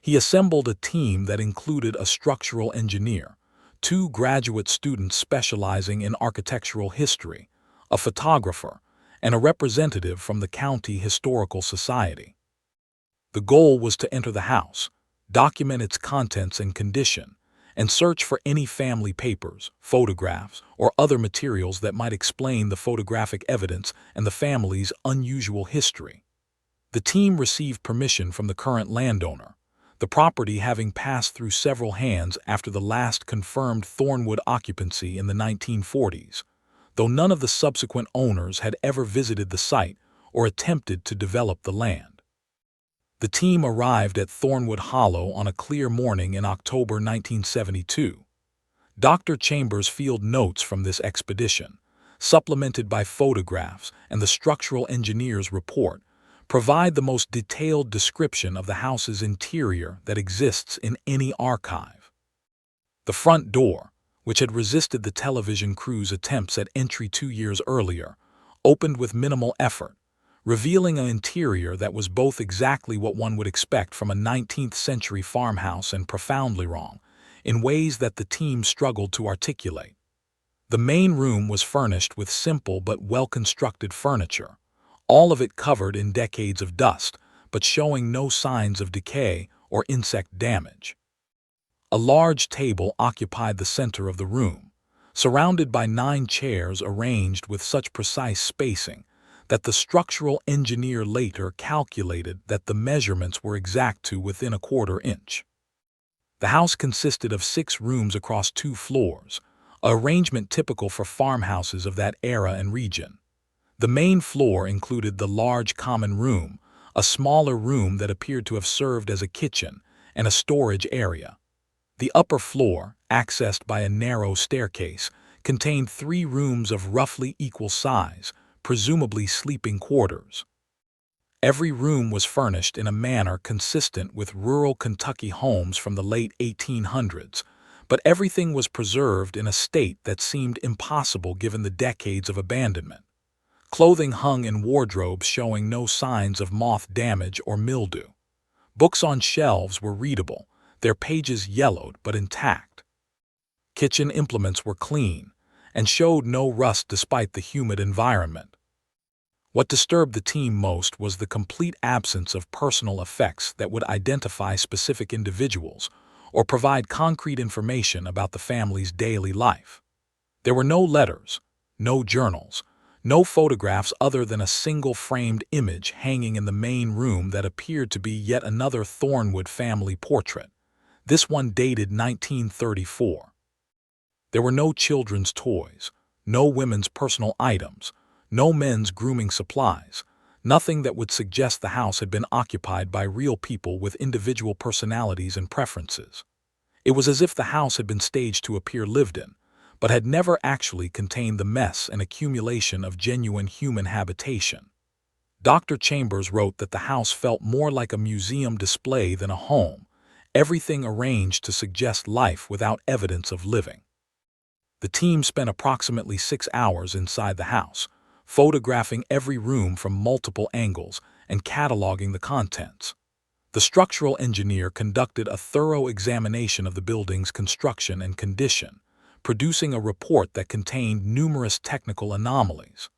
He assembled a team that included a structural engineer, 2 graduate students specializing in architectural history, a photographer, and a representative from the County Historical Society. The goal was to enter the house, document its contents and condition, and search for any family papers, photographs, or other materials that might explain the photographic evidence and the family's unusual history. The team received permission from the current landowner, the property having passed through several hands after the last confirmed Thornwood occupancy in the 1940s, though none of the subsequent owners had ever visited the site or attempted to develop the land. The team arrived at Thornwood Hollow on a clear morning in October 1972. Dr. Chambers' field notes from this expedition, supplemented by photographs and the structural engineer's report, provide the most detailed description of the house's interior that exists in any archive. The front door, which had resisted the television crew's attempts at entry 2 years earlier, opened with minimal effort, revealing an interior that was both exactly what one would expect from a 19th-century farmhouse and profoundly wrong, in ways that the team struggled to articulate. The main room was furnished with simple but well-constructed furniture, all of it covered in decades of dust, but showing no signs of decay or insect damage. A large table occupied the center of the room, surrounded by 9 chairs arranged with such precise spacing that the structural engineer later calculated that the measurements were exact to within a quarter inch. The house consisted of 6 rooms across 2 floors, an arrangement typical for farmhouses of that era and region. The main floor included the large common room, a smaller room that appeared to have served as a kitchen, and a storage area. The upper floor, accessed by a narrow staircase, contained 3 rooms of roughly equal size, presumably sleeping quarters. Every room was furnished in a manner consistent with rural Kentucky homes from the late 1800s, but everything was preserved in a state that seemed impossible given the decades of abandonment. Clothing hung in wardrobes showing no signs of moth damage or mildew. Books on shelves were readable, their pages yellowed but intact. Kitchen implements were clean and showed no rust despite the humid environment. What disturbed the team most was the complete absence of personal effects that would identify specific individuals or provide concrete information about the family's daily life. There were no letters, no journals, no photographs other than a single framed image hanging in the main room that appeared to be yet another Thornwood family portrait, this one dated 1934. There were no children's toys, no women's personal items, no men's grooming supplies, nothing that would suggest the house had been occupied by real people with individual personalities and preferences. It was as if the house had been staged to appear lived in, but had never actually contained the mess and accumulation of genuine human habitation. Dr. Chambers wrote that the house felt more like a museum display than a home, everything arranged to suggest life without evidence of living. The team spent approximately 6 hours inside the house, photographing every room from multiple angles and cataloging the contents. The structural engineer conducted a thorough examination of the building's construction and condition, producing a report that contained numerous technical anomalies.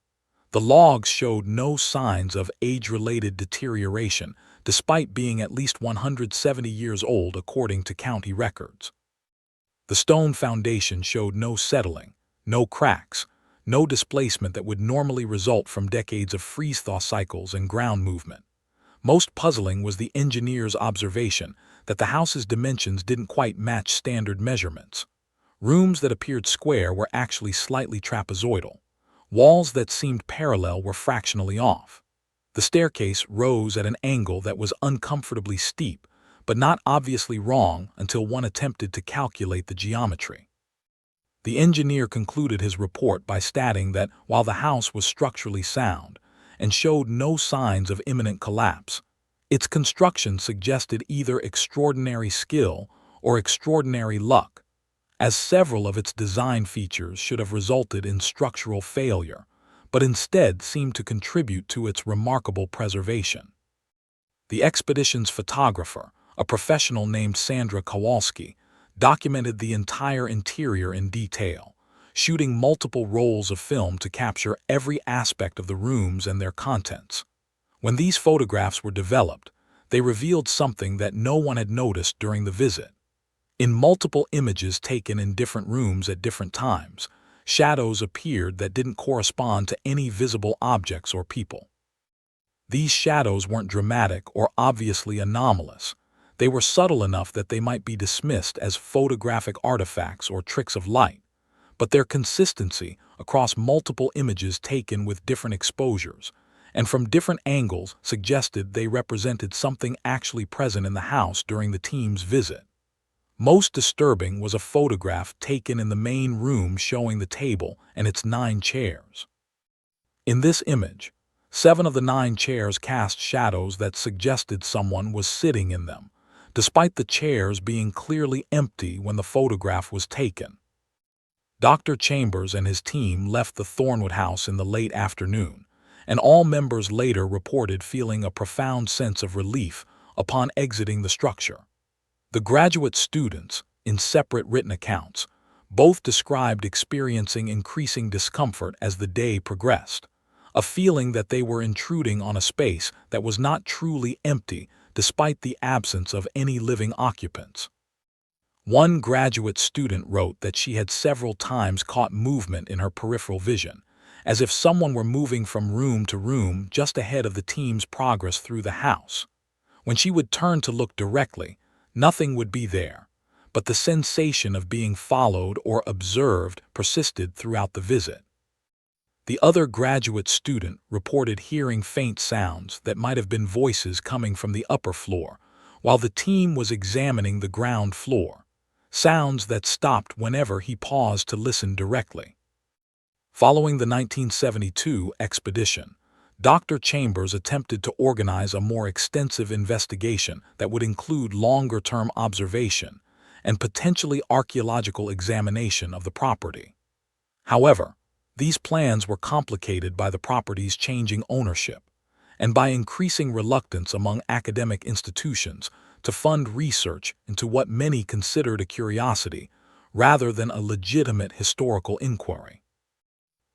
The logs showed no signs of age-related deterioration, despite being at least 170 years old according to county records. The stone foundation showed no settling, no cracks, no displacement that would normally result from decades of freeze-thaw cycles and ground movement. Most puzzling was the engineer's observation that the house's dimensions didn't quite match standard measurements. Rooms that appeared square were actually slightly trapezoidal. Walls that seemed parallel were fractionally off. The staircase rose at an angle that was uncomfortably steep, but not obviously wrong until one attempted to calculate the geometry. The engineer concluded his report by stating that while the house was structurally sound and showed no signs of imminent collapse, its construction suggested either extraordinary skill or extraordinary luck, as several of its design features should have resulted in structural failure, but instead seemed to contribute to its remarkable preservation. The expedition's photographer, a professional named Sandra Kowalski, documented the entire interior in detail, shooting multiple rolls of film to capture every aspect of the rooms and their contents. When these photographs were developed, they revealed something that no one had noticed during the visit. In multiple images taken in different rooms at different times, shadows appeared that didn't correspond to any visible objects or people. These shadows weren't dramatic or obviously anomalous. They were subtle enough that they might be dismissed as photographic artifacts or tricks of light, but their consistency across multiple images taken with different exposures and from different angles suggested they represented something actually present in the house during the team's visit. Most disturbing was a photograph taken in the main room showing the table and its 9 chairs. In this image, 7 of the 9 chairs cast shadows that suggested someone was sitting in them, despite the chairs being clearly empty when the photograph was taken. Dr. Chambers and his team left the Thornwood house in the late afternoon, and all members later reported feeling a profound sense of relief upon exiting the structure. The graduate students, in separate written accounts, both described experiencing increasing discomfort as the day progressed, a feeling that they were intruding on a space that was not truly empty despite the absence of any living occupants. One graduate student wrote that she had several times caught movement in her peripheral vision, as if someone were moving from room to room just ahead of the team's progress through the house. When she would turn to look directly, nothing would be there, but the sensation of being followed or observed persisted throughout the visit. The other graduate student reported hearing faint sounds that might have been voices coming from the upper floor, while the team was examining the ground floor, sounds that stopped whenever he paused to listen directly. Following the 1972 expedition, Dr. Chambers attempted to organize a more extensive investigation that would include longer-term observation and potentially archaeological examination of the property. However, these plans were complicated by the property's changing ownership and by increasing reluctance among academic institutions to fund research into what many considered a curiosity rather than a legitimate historical inquiry.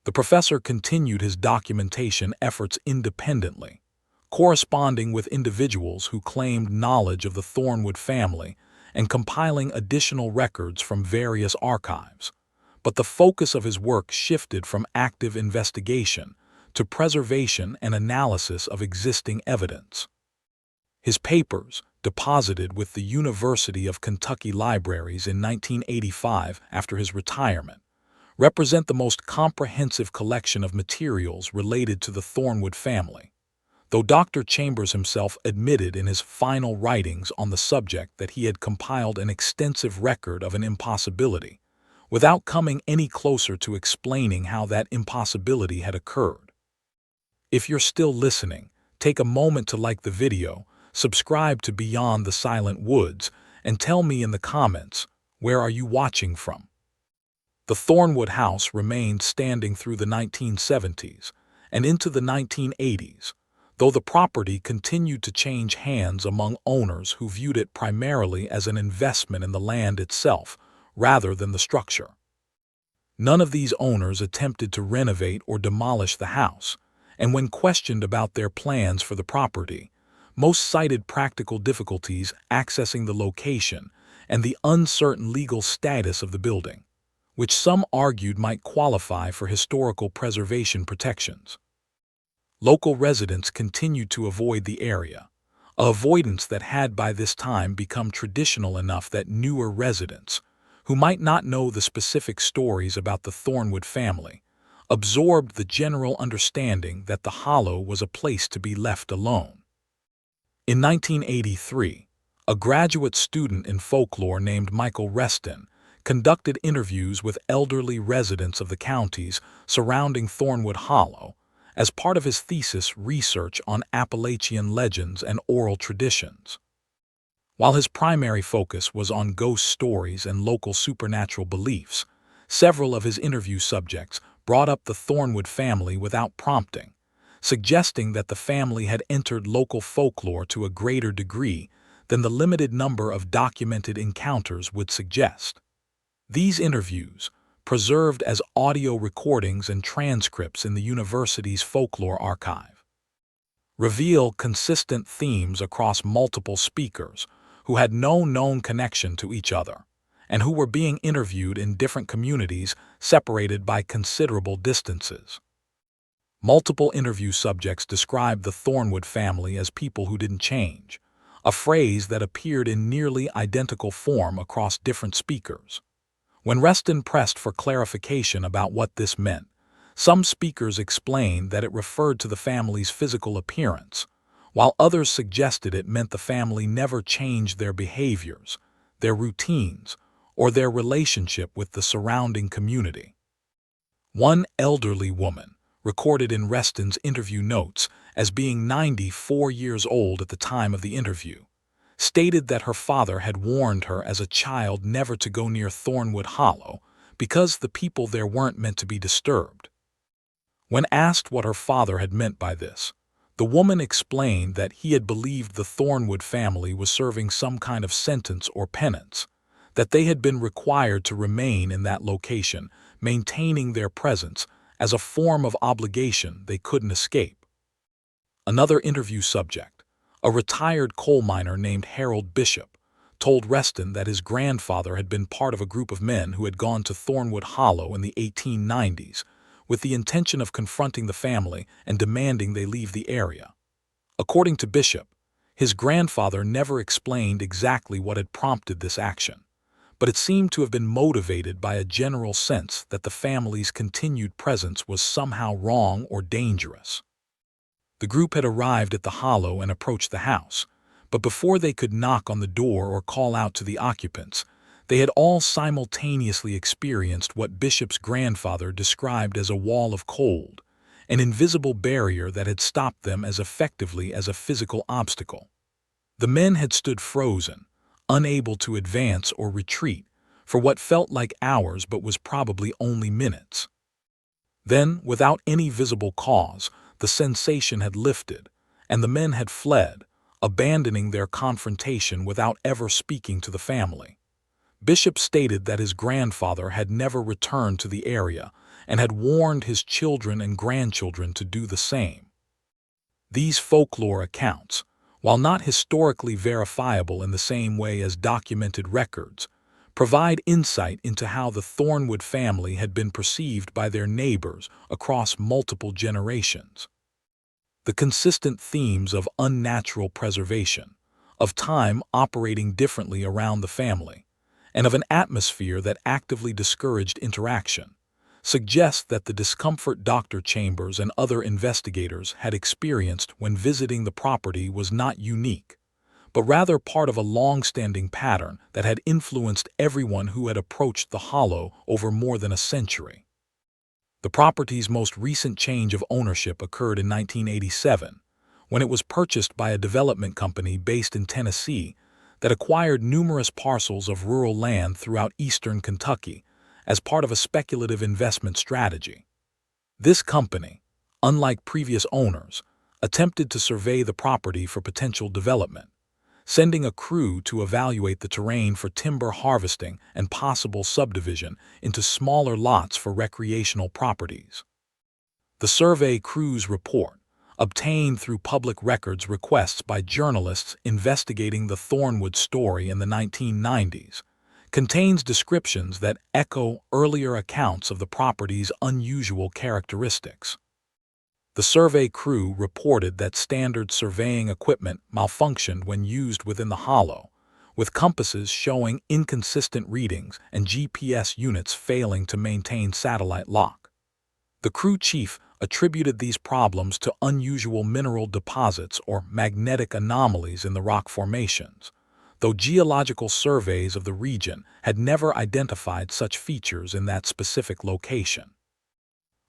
The professor continued his documentation efforts independently, corresponding with individuals who claimed knowledge of the Thornwood family and compiling additional records from various archives. But the focus of his work shifted from active investigation to preservation and analysis of existing evidence. His papers, deposited with the University of Kentucky Libraries in 1985 after his retirement, represent the most comprehensive collection of materials related to the Thornwood family, though Dr. Chambers himself admitted in his final writings on the subject that he had compiled an extensive record of an impossibility, without coming any closer to explaining how that impossibility had occurred. If you're still listening, take a moment to like the video, subscribe to Beyond the Silent Woods, and tell me in the comments, where are you watching from? The Thornwood house remained standing through the 1970s and into the 1980s, though the property continued to change hands among owners who viewed it primarily as an investment in the land itself rather than the structure. None of these owners attempted to renovate or demolish the house, and when questioned about their plans for the property, most cited practical difficulties accessing the location and the uncertain legal status of the building, which some argued might qualify for historical preservation protections. Local residents continued to avoid the area, a avoidance that had by this time become traditional enough that newer residents, who might not know the specific stories about the Thornwood family, absorbed the general understanding that the hollow was a place to be left alone. In 1983, A graduate student in folklore named Michael Reston conducted interviews with elderly residents of the counties surrounding Thornwood Hollow as part of his thesis research on Appalachian legends and oral traditions. While his primary focus was on ghost stories and local supernatural beliefs, several of his interview subjects brought up the Thornwood family without prompting, suggesting that the family had entered local folklore to a greater degree than the limited number of documented encounters would suggest. These interviews, preserved as audio recordings and transcripts in the university's folklore archive, reveal consistent themes across multiple speakers who had no known connection to each other, and who were being interviewed in different communities separated by considerable distances. Multiple interview subjects described the Thornwood family as people who didn't change, a phrase that appeared in nearly identical form across different speakers. When Reston pressed for clarification about what this meant, some speakers explained that it referred to the family's physical appearance, while others suggested it meant the family never changed their behaviors, their routines, or their relationship with the surrounding community. One elderly woman, recorded in Reston's interview notes as being 94 years old at the time of the interview, stated that her father had warned her as a child never to go near Thornwood Hollow because the people there weren't meant to be disturbed. When asked what her father had meant by this, the woman explained that he had believed the Thornwood family was serving some kind of sentence or penance, that they had been required to remain in that location, maintaining their presence as a form of obligation they couldn't escape. Another interview subject, a retired coal miner named Harold Bishop, told Reston that his grandfather had been part of a group of men who had gone to Thornwood Hollow in the 1890s with the intention of confronting the family and demanding they leave the area. According to Bishop, his grandfather never explained exactly what had prompted this action, but it seemed to have been motivated by a general sense that the family's continued presence was somehow wrong or dangerous. The group had arrived at the hollow and approached the house, but before they could knock on the door or call out to the occupants, they had all simultaneously experienced what Bishop's grandfather described as a wall of cold, an invisible barrier that had stopped them as effectively as a physical obstacle. The men had stood frozen, unable to advance or retreat, for what felt like hours but was probably only minutes. Then, without any visible cause, the sensation had lifted, and the men had fled, abandoning their confrontation without ever speaking to the family. Bishop stated that his grandfather had never returned to the area and had warned his children and grandchildren to do the same. These folklore accounts, while not historically verifiable in the same way as documented records, provide insight into how the Thornwood family had been perceived by their neighbors across multiple generations. The consistent themes of unnatural preservation, of time operating differently around the family, and of an atmosphere that actively discouraged interaction, suggest that the discomfort Dr. Chambers and other investigators had experienced when visiting the property was not unique, but rather part of a long-standing pattern that had influenced everyone who had approached the hollow over more than a century. The property's most recent change of ownership occurred in 1987, when it was purchased by a development company based in Tennessee that acquired numerous parcels of rural land throughout eastern Kentucky as part of a speculative investment strategy. This company, unlike previous owners, attempted to survey the property for potential development, sending a crew to evaluate the terrain for timber harvesting and possible subdivision into smaller lots for recreational properties. The survey crew's report, obtained through public records requests by journalists investigating the Thornwood story in the 1990s, contains descriptions that echo earlier accounts of the property's unusual characteristics. The survey crew reported that standard surveying equipment malfunctioned when used within the hollow, with compasses showing inconsistent readings and GPS units failing to maintain satellite lock. The crew chief attributed these problems to unusual mineral deposits or magnetic anomalies in the rock formations, though geological surveys of the region had never identified such features in that specific location.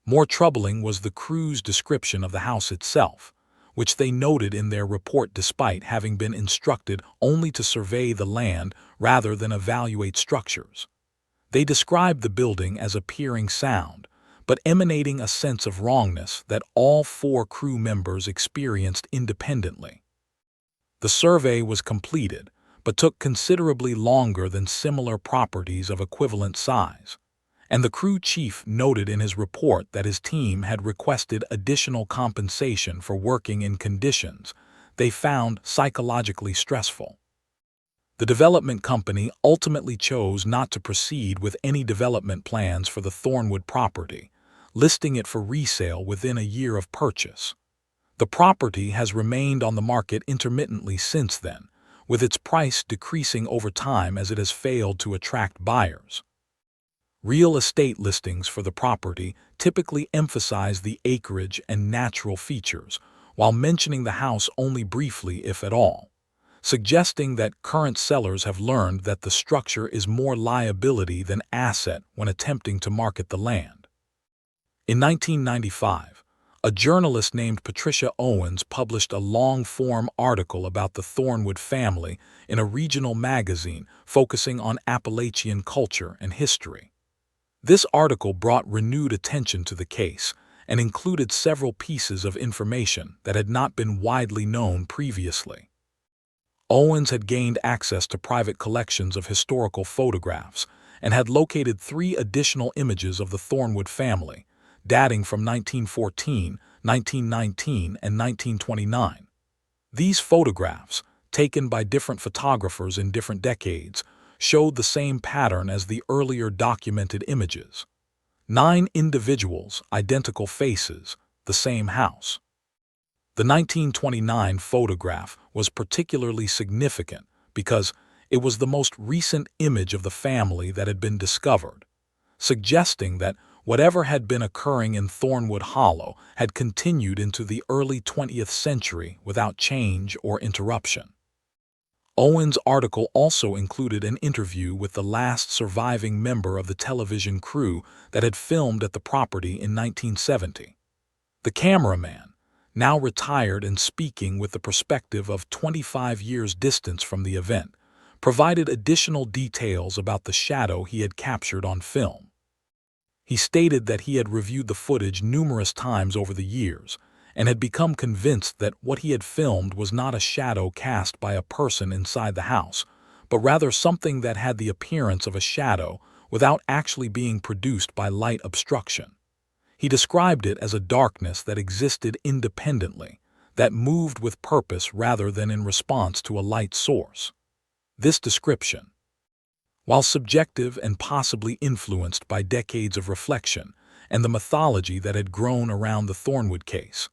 More troubling was the crew's description of the house itself, which they noted in their report despite having been instructed only to survey the land rather than evaluate structures. They described the building as appearing sound, but emanating a sense of wrongness that all 4 crew members experienced independently. The survey was completed, but took considerably longer than similar properties of equivalent size, and the crew chief noted in his report that his team had requested additional compensation for working in conditions they found psychologically stressful. The development company ultimately chose not to proceed with any development plans for the Thornwood property, listing it for resale within a year of purchase. The property has remained on the market intermittently since then, with its price decreasing over time as it has failed to attract buyers. Real estate listings for the property typically emphasize the acreage and natural features, while mentioning the house only briefly if at all, suggesting that current sellers have learned that the structure is more liability than asset when attempting to market the land. In 1995, a journalist named Patricia Owens published a long-form article about the Thornwood family in a regional magazine focusing on Appalachian culture and history. This article brought renewed attention to the case and included several pieces of information that had not been widely known previously. Owens had gained access to private collections of historical photographs and had located 3 additional images of the Thornwood family, dating from 1914, 1919, and 1929. These photographs, taken by different photographers in different decades, showed the same pattern as the earlier documented images. 9 individuals, identical faces, the same house. The 1929 photograph was particularly significant because it was the most recent image of the family that had been discovered, suggesting that whatever had been occurring in Thornwood Hollow had continued into the early 20th century without change or interruption. Owens' article also included an interview with the last surviving member of the television crew that had filmed at the property in 1970. The cameraman, now retired and speaking with the perspective of 25 years' distance from the event, provided additional details about the shadow he had captured on film. He stated that he had reviewed the footage numerous times over the years and had become convinced that what he had filmed was not a shadow cast by a person inside the house, but rather something that had the appearance of a shadow without actually being produced by light obstruction. He described it as a darkness that existed independently, that moved with purpose rather than in response to a light source. This description, while subjective and possibly influenced by decades of reflection and the mythology that had grown around the Thornwood case,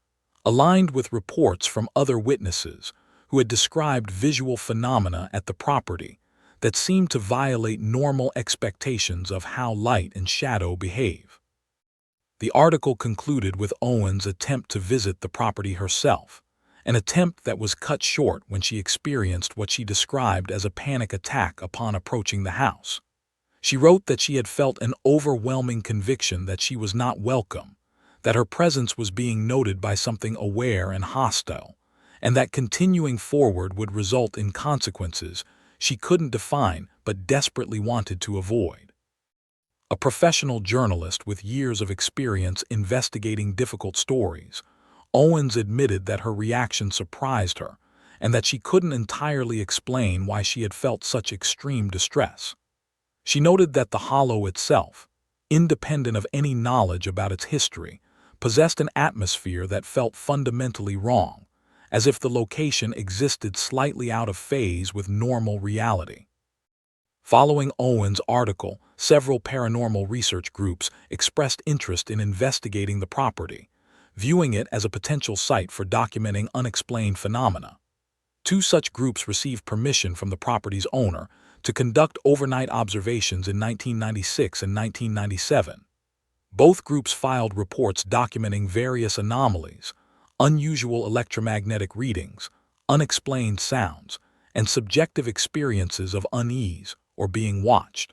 aligned with reports from other witnesses who had described visual phenomena at the property that seemed to violate normal expectations of how light and shadow behave. The article concluded with Owens' attempt to visit the property herself, an attempt that was cut short when she experienced what she described as a panic attack upon approaching the house. She wrote that she had felt an overwhelming conviction that she was not welcome, that her presence was being noted by something aware and hostile, and that continuing forward would result in consequences she couldn't define but desperately wanted to avoid. A professional journalist with years of experience investigating difficult stories, Owens admitted that her reaction surprised her and that she couldn't entirely explain why she had felt such extreme distress. She noted that the hollow itself, independent of any knowledge about its history, possessed an atmosphere that felt fundamentally wrong, as if the location existed slightly out of phase with normal reality. Following Owens' article, several paranormal research groups expressed interest in investigating the property, viewing it as a potential site for documenting unexplained phenomena. 2 such groups received permission from the property's owner to conduct overnight observations in 1996 and 1997. Both groups filed reports documenting various anomalies, unusual electromagnetic readings, unexplained sounds, and subjective experiences of unease or being watched.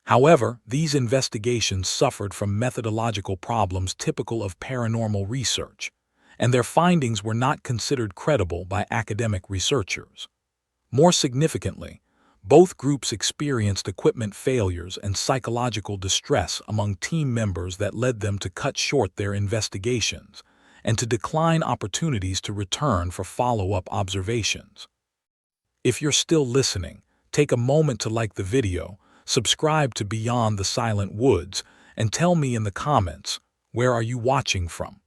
However, these investigations suffered from methodological problems typical of paranormal research, and their findings were not considered credible by academic researchers. More significantly, both groups experienced equipment failures and psychological distress among team members that led them to cut short their investigations and to decline opportunities to return for follow-up observations. If you're still listening, take a moment to like the video, subscribe to Beyond the Silent Woods, and tell me in the comments, where are you watching from?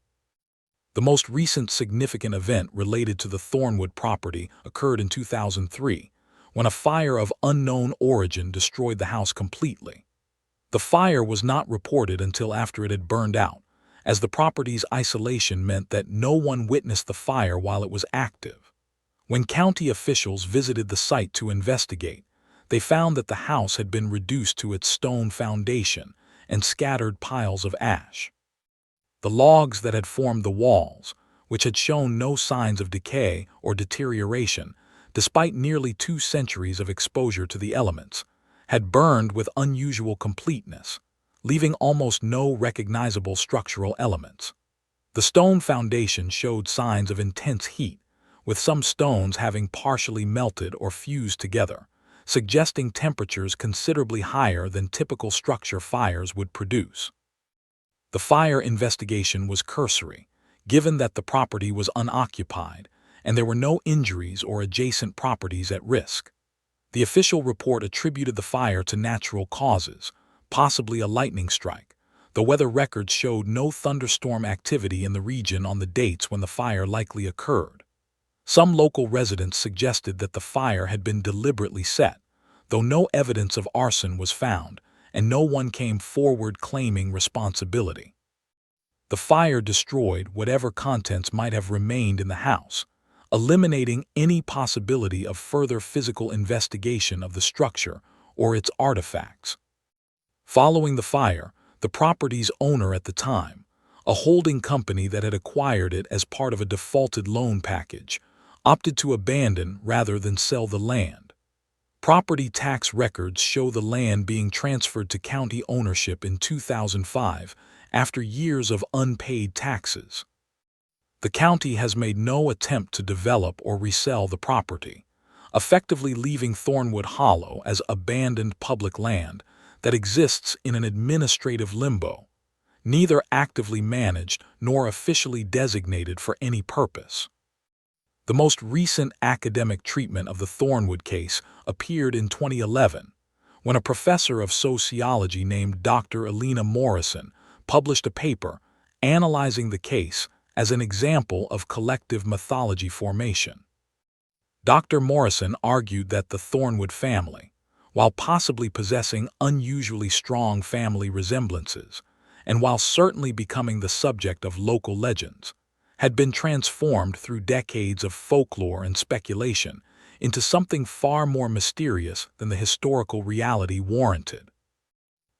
The most recent significant event related to the Thornwood property occurred in 2003, when a fire of unknown origin destroyed the house completely. The fire was not reported until after it had burned out, as the property's isolation meant that no one witnessed the fire while it was active. When county officials visited the site to investigate, they found that the house had been reduced to its stone foundation and scattered piles of ash. The logs that had formed the walls, which had shown no signs of decay or deterioration, despite nearly 2 centuries of exposure to the elements, had burned with unusual completeness, leaving almost no recognizable structural elements. The stone foundation showed signs of intense heat, with some stones having partially melted or fused together, suggesting temperatures considerably higher than typical structure fires would produce. The fire investigation was cursory, given that the property was unoccupied and there were no injuries or adjacent properties at risk. The official report attributed the fire to natural causes, possibly a lightning strike, though weather records showed no thunderstorm activity in the region on the dates when the fire likely occurred. Some local residents suggested that the fire had been deliberately set, though no evidence of arson was found, and no one came forward claiming responsibility. The fire destroyed whatever contents might have remained in the house, eliminating any possibility of further physical investigation of the structure or its artifacts. Following the fire, the property's owner at the time, a holding company that had acquired it as part of a defaulted loan package, opted to abandon rather than sell the land. Property tax records show the land being transferred to county ownership in 2005 after years of unpaid taxes. The county has made no attempt to develop or resell the property, effectively leaving Thornwood Hollow as abandoned public land that exists in an administrative limbo, neither actively managed nor officially designated for any purpose. The most recent academic treatment of the Thornwood case appeared in 2011, when a professor of sociology named Dr. Elena Morrison published a paper analyzing the case as an example of collective mythology formation. Dr. Morrison argued that the Thornwood family, while possibly possessing unusually strong family resemblances, and while certainly becoming the subject of local legends, had been transformed through decades of folklore and speculation into something far more mysterious than the historical reality warranted.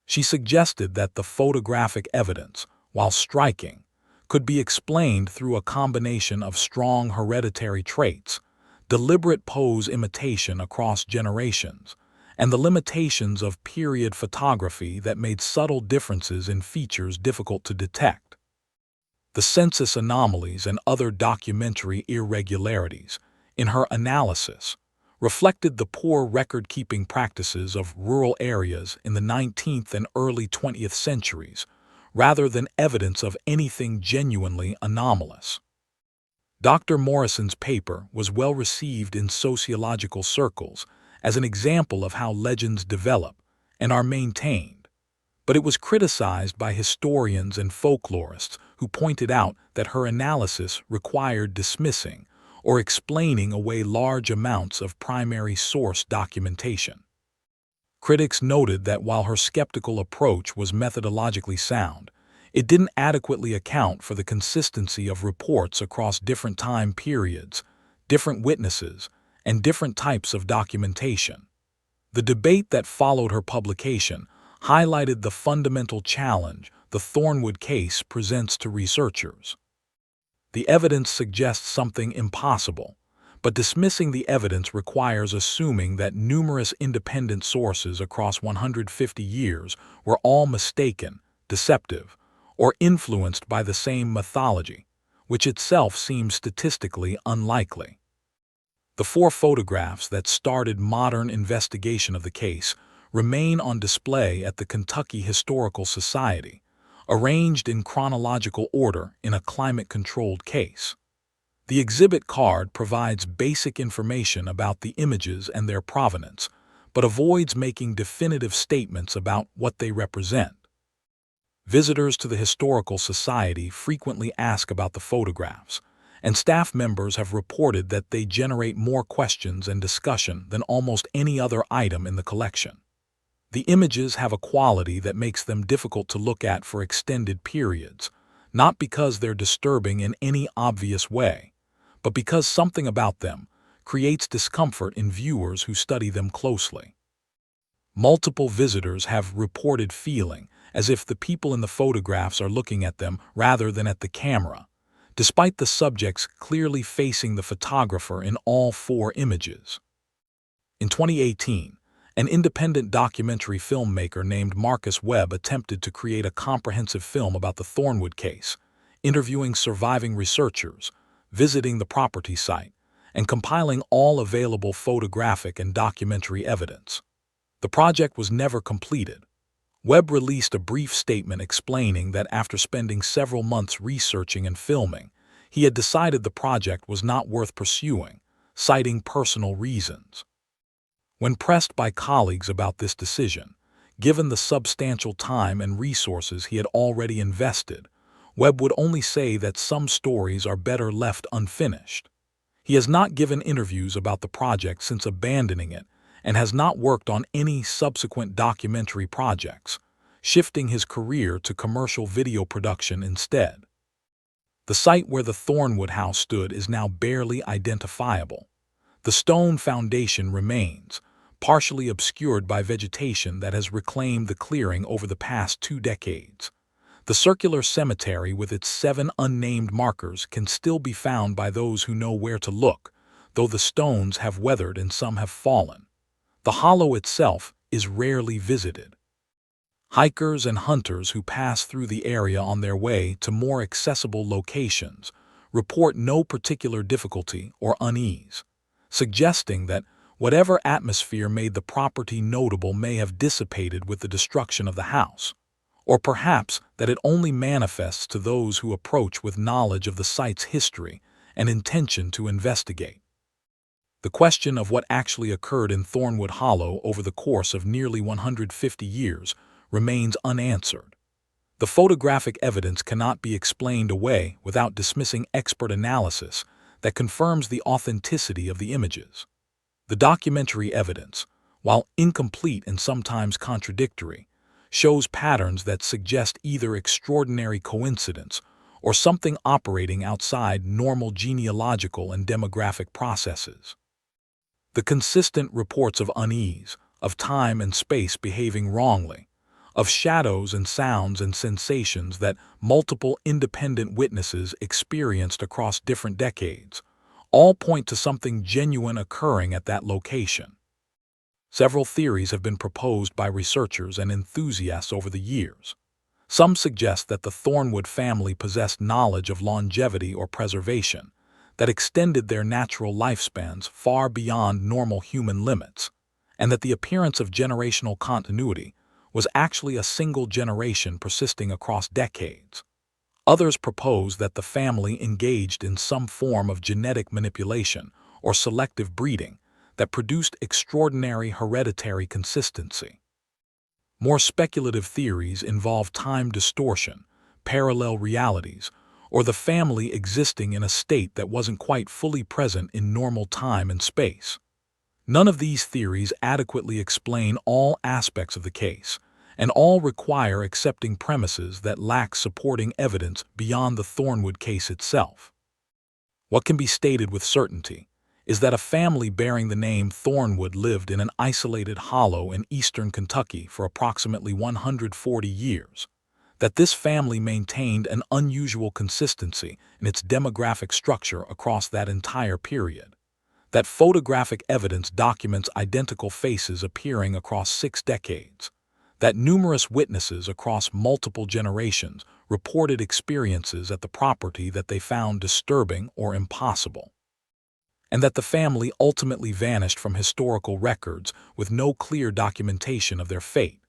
She suggested that the photographic evidence, while striking, could be explained through a combination of strong hereditary traits, deliberate pose imitation across generations, and the limitations of period photography that made subtle differences in features difficult to detect. The census anomalies and other documentary irregularities, in her analysis, reflected the poor record-keeping practices of rural areas in the 19th and early 20th centuries, rather than evidence of anything genuinely anomalous. Dr. Morrison's paper was well received in sociological circles as an example of how legends develop and are maintained, but it was criticized by historians and folklorists who pointed out that her analysis required dismissing or explaining away large amounts of primary source documentation. Critics noted that while her skeptical approach was methodologically sound, it didn't adequately account for the consistency of reports across different time periods, different witnesses, and different types of documentation. The debate that followed her publication highlighted the fundamental challenge the Thornwood case presents to researchers. The evidence suggests something impossible, but dismissing the evidence requires assuming that numerous independent sources across 150 years were all mistaken, deceptive, or influenced by the same mythology, which itself seems statistically unlikely. The 4 photographs that started modern investigation of the case remain on display at the Kentucky Historical Society, arranged in chronological order in a climate-controlled case. The exhibit card provides basic information about the images and their provenance, but avoids making definitive statements about what they represent. Visitors to the Historical Society frequently ask about the photographs, and staff members have reported that they generate more questions and discussion than almost any other item in the collection. The images have a quality that makes them difficult to look at for extended periods, not because they're disturbing in any obvious way, but because something about them creates discomfort in viewers who study them closely. Multiple visitors have reported feeling as if the people in the photographs are looking at them rather than at the camera, despite the subjects clearly facing the photographer in all 4 images. In 2018, an independent documentary filmmaker named Marcus Webb attempted to create a comprehensive film about the Thornwood case, interviewing surviving researchers, visiting the property site, and compiling all available photographic and documentary evidence. The project was never completed. Webb released a brief statement explaining that after spending several months researching and filming, he had decided the project was not worth pursuing, citing personal reasons. When pressed by colleagues about this decision, given the substantial time and resources he had already invested, Webb would only say that some stories are better left unfinished. He has not given interviews about the project since abandoning it and has not worked on any subsequent documentary projects, shifting his career to commercial video production instead. The site where the Thornwood house stood is now barely identifiable. The stone foundation remains, partially obscured by vegetation that has reclaimed the clearing over the past 2 decades. The circular cemetery with its 7 unnamed markers can still be found by those who know where to look, though the stones have weathered and some have fallen. The hollow itself is rarely visited. Hikers and hunters who pass through the area on their way to more accessible locations report no particular difficulty or unease, suggesting that whatever atmosphere made the property notable may have dissipated with the destruction of the house, or perhaps that it only manifests to those who approach with knowledge of the site's history and intention to investigate. The question of what actually occurred in Thornwood Hollow over the course of nearly 150 years remains unanswered. The photographic evidence cannot be explained away without dismissing expert analysis that confirms the authenticity of the images. The documentary evidence, while incomplete and sometimes contradictory, shows patterns that suggest either extraordinary coincidence or something operating outside normal genealogical and demographic processes. The consistent reports of unease, of time and space behaving wrongly, of shadows and sounds and sensations that multiple independent witnesses experienced across different decades, all point to something genuine occurring at that location. Several theories have been proposed by researchers and enthusiasts over the years. Some suggest that the Thornwood family possessed knowledge of longevity or preservation that extended their natural lifespans far beyond normal human limits, and that the appearance of generational continuity was actually a single generation persisting across decades. Others propose that the family engaged in some form of genetic manipulation or selective breeding that produced extraordinary hereditary consistency. More speculative theories involve time distortion, parallel realities, or the family existing in a state that wasn't quite fully present in normal time and space. None of these theories adequately explain all aspects of the case, and all require accepting premises that lack supporting evidence beyond the Thornwood case itself. What can be stated with certainty is that a family bearing the name Thornwood lived in an isolated hollow in eastern Kentucky for approximately 140 years, that this family maintained an unusual consistency in its demographic structure across that entire period, That photographic evidence documents identical faces appearing across 6 decades. That numerous witnesses across multiple generations reported experiences at the property that they found disturbing or impossible. And that the family ultimately vanished from historical records with no clear documentation of their fate.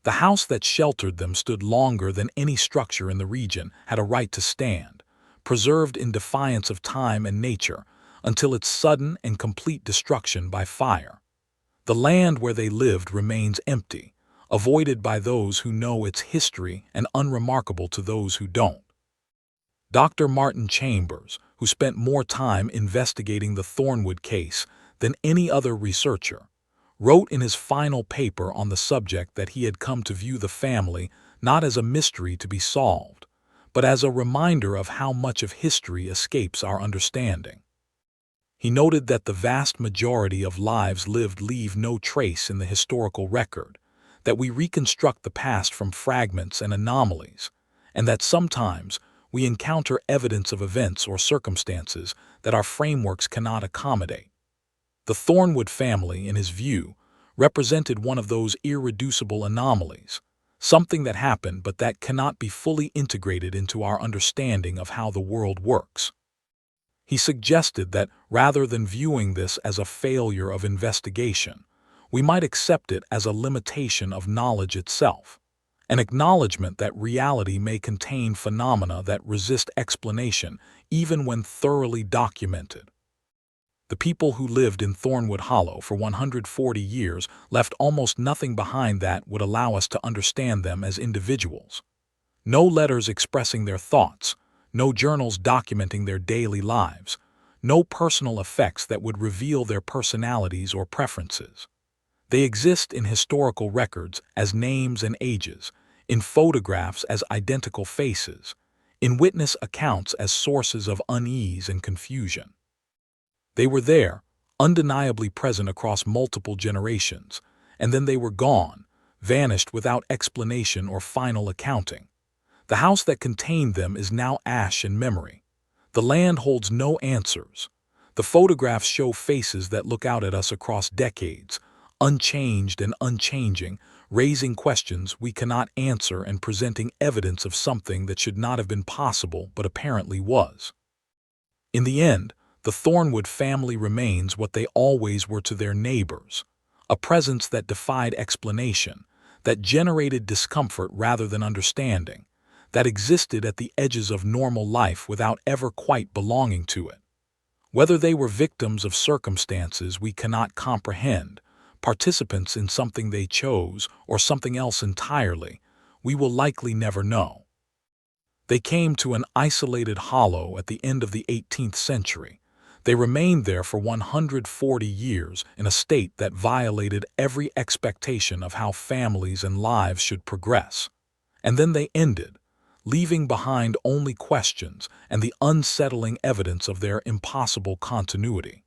The house that sheltered them stood longer than any structure in the region had a right to stand, preserved in defiance of time and nature, until its sudden and complete destruction by fire. The land where they lived remains empty, avoided by those who know its history and unremarkable to those who don't. Dr. Martin Chambers, who spent more time investigating the Thornwood case than any other researcher, wrote in his final paper on the subject that he had come to view the family not as a mystery to be solved, but as a reminder of how much of history escapes our understanding. He noted that the vast majority of lives lived leave no trace in the historical record, that we reconstruct the past from fragments and anomalies, and that sometimes we encounter evidence of events or circumstances that our frameworks cannot accommodate. The Thornwood family, in his view, represented one of those irreducible anomalies, something that happened but that cannot be fully integrated into our understanding of how the world works. He suggested that rather than viewing this as a failure of investigation, we might accept it as a limitation of knowledge itself, an acknowledgement that reality may contain phenomena that resist explanation even when thoroughly documented. The people who lived in Thornwood Hollow for 140 years left almost nothing behind that would allow us to understand them as individuals. No letters expressing their thoughts, no journals documenting their daily lives, no personal effects that would reveal their personalities or preferences. They exist in historical records as names and ages, in photographs as identical faces, in witness accounts as sources of unease and confusion. They were there, undeniably present across multiple generations, and then they were gone, vanished without explanation or final accounting. The house that contained them is now ash and memory. The land holds no answers. The photographs show faces that look out at us across decades, unchanged and unchanging, raising questions we cannot answer and presenting evidence of something that should not have been possible but apparently was. In the end, the Thornwood family remains what they always were to their neighbors, a presence that defied explanation, that generated discomfort rather than understanding, that existed at the edges of normal life without ever quite belonging to it. Whether they were victims of circumstances we cannot comprehend, participants in something they chose, or something else entirely, we will likely never know. They came to an isolated hollow at the end of the 18th century. They remained there for 140 years in a state that violated every expectation of how families and lives should progress. And then they ended, leaving behind only questions and the unsettling evidence of their impossible continuity.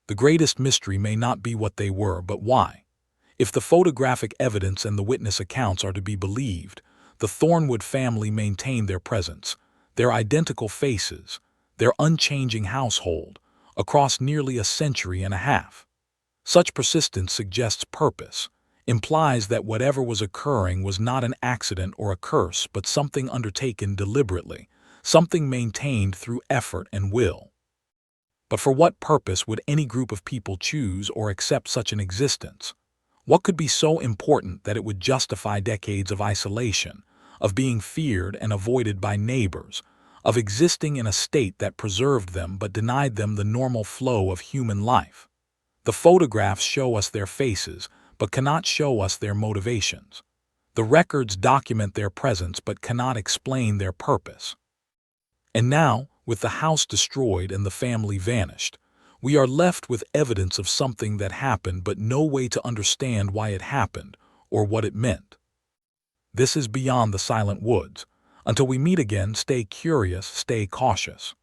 The greatest mystery may not be what they were, but why. If the photographic evidence and the witness accounts are to be believed, the Thornwood family maintained their presence, their identical faces, their unchanging household, across nearly a century and a half. Such persistence suggests purpose, implies that whatever was occurring was not an accident or a curse, but something undertaken deliberately, something maintained through effort and will. But for what purpose would any group of people choose or accept such an existence? What could be so important that it would justify decades of isolation, of being feared and avoided by neighbors, of existing in a state that preserved them but denied them the normal flow of human life? The photographs show us their faces, but cannot show us their motivations. The records document their presence but cannot explain their purpose. And now, with the house destroyed and the family vanished, we are left with evidence of something that happened but no way to understand why it happened or what it meant. This is Beyond the Silent Woods. Until we meet again, stay curious, stay cautious.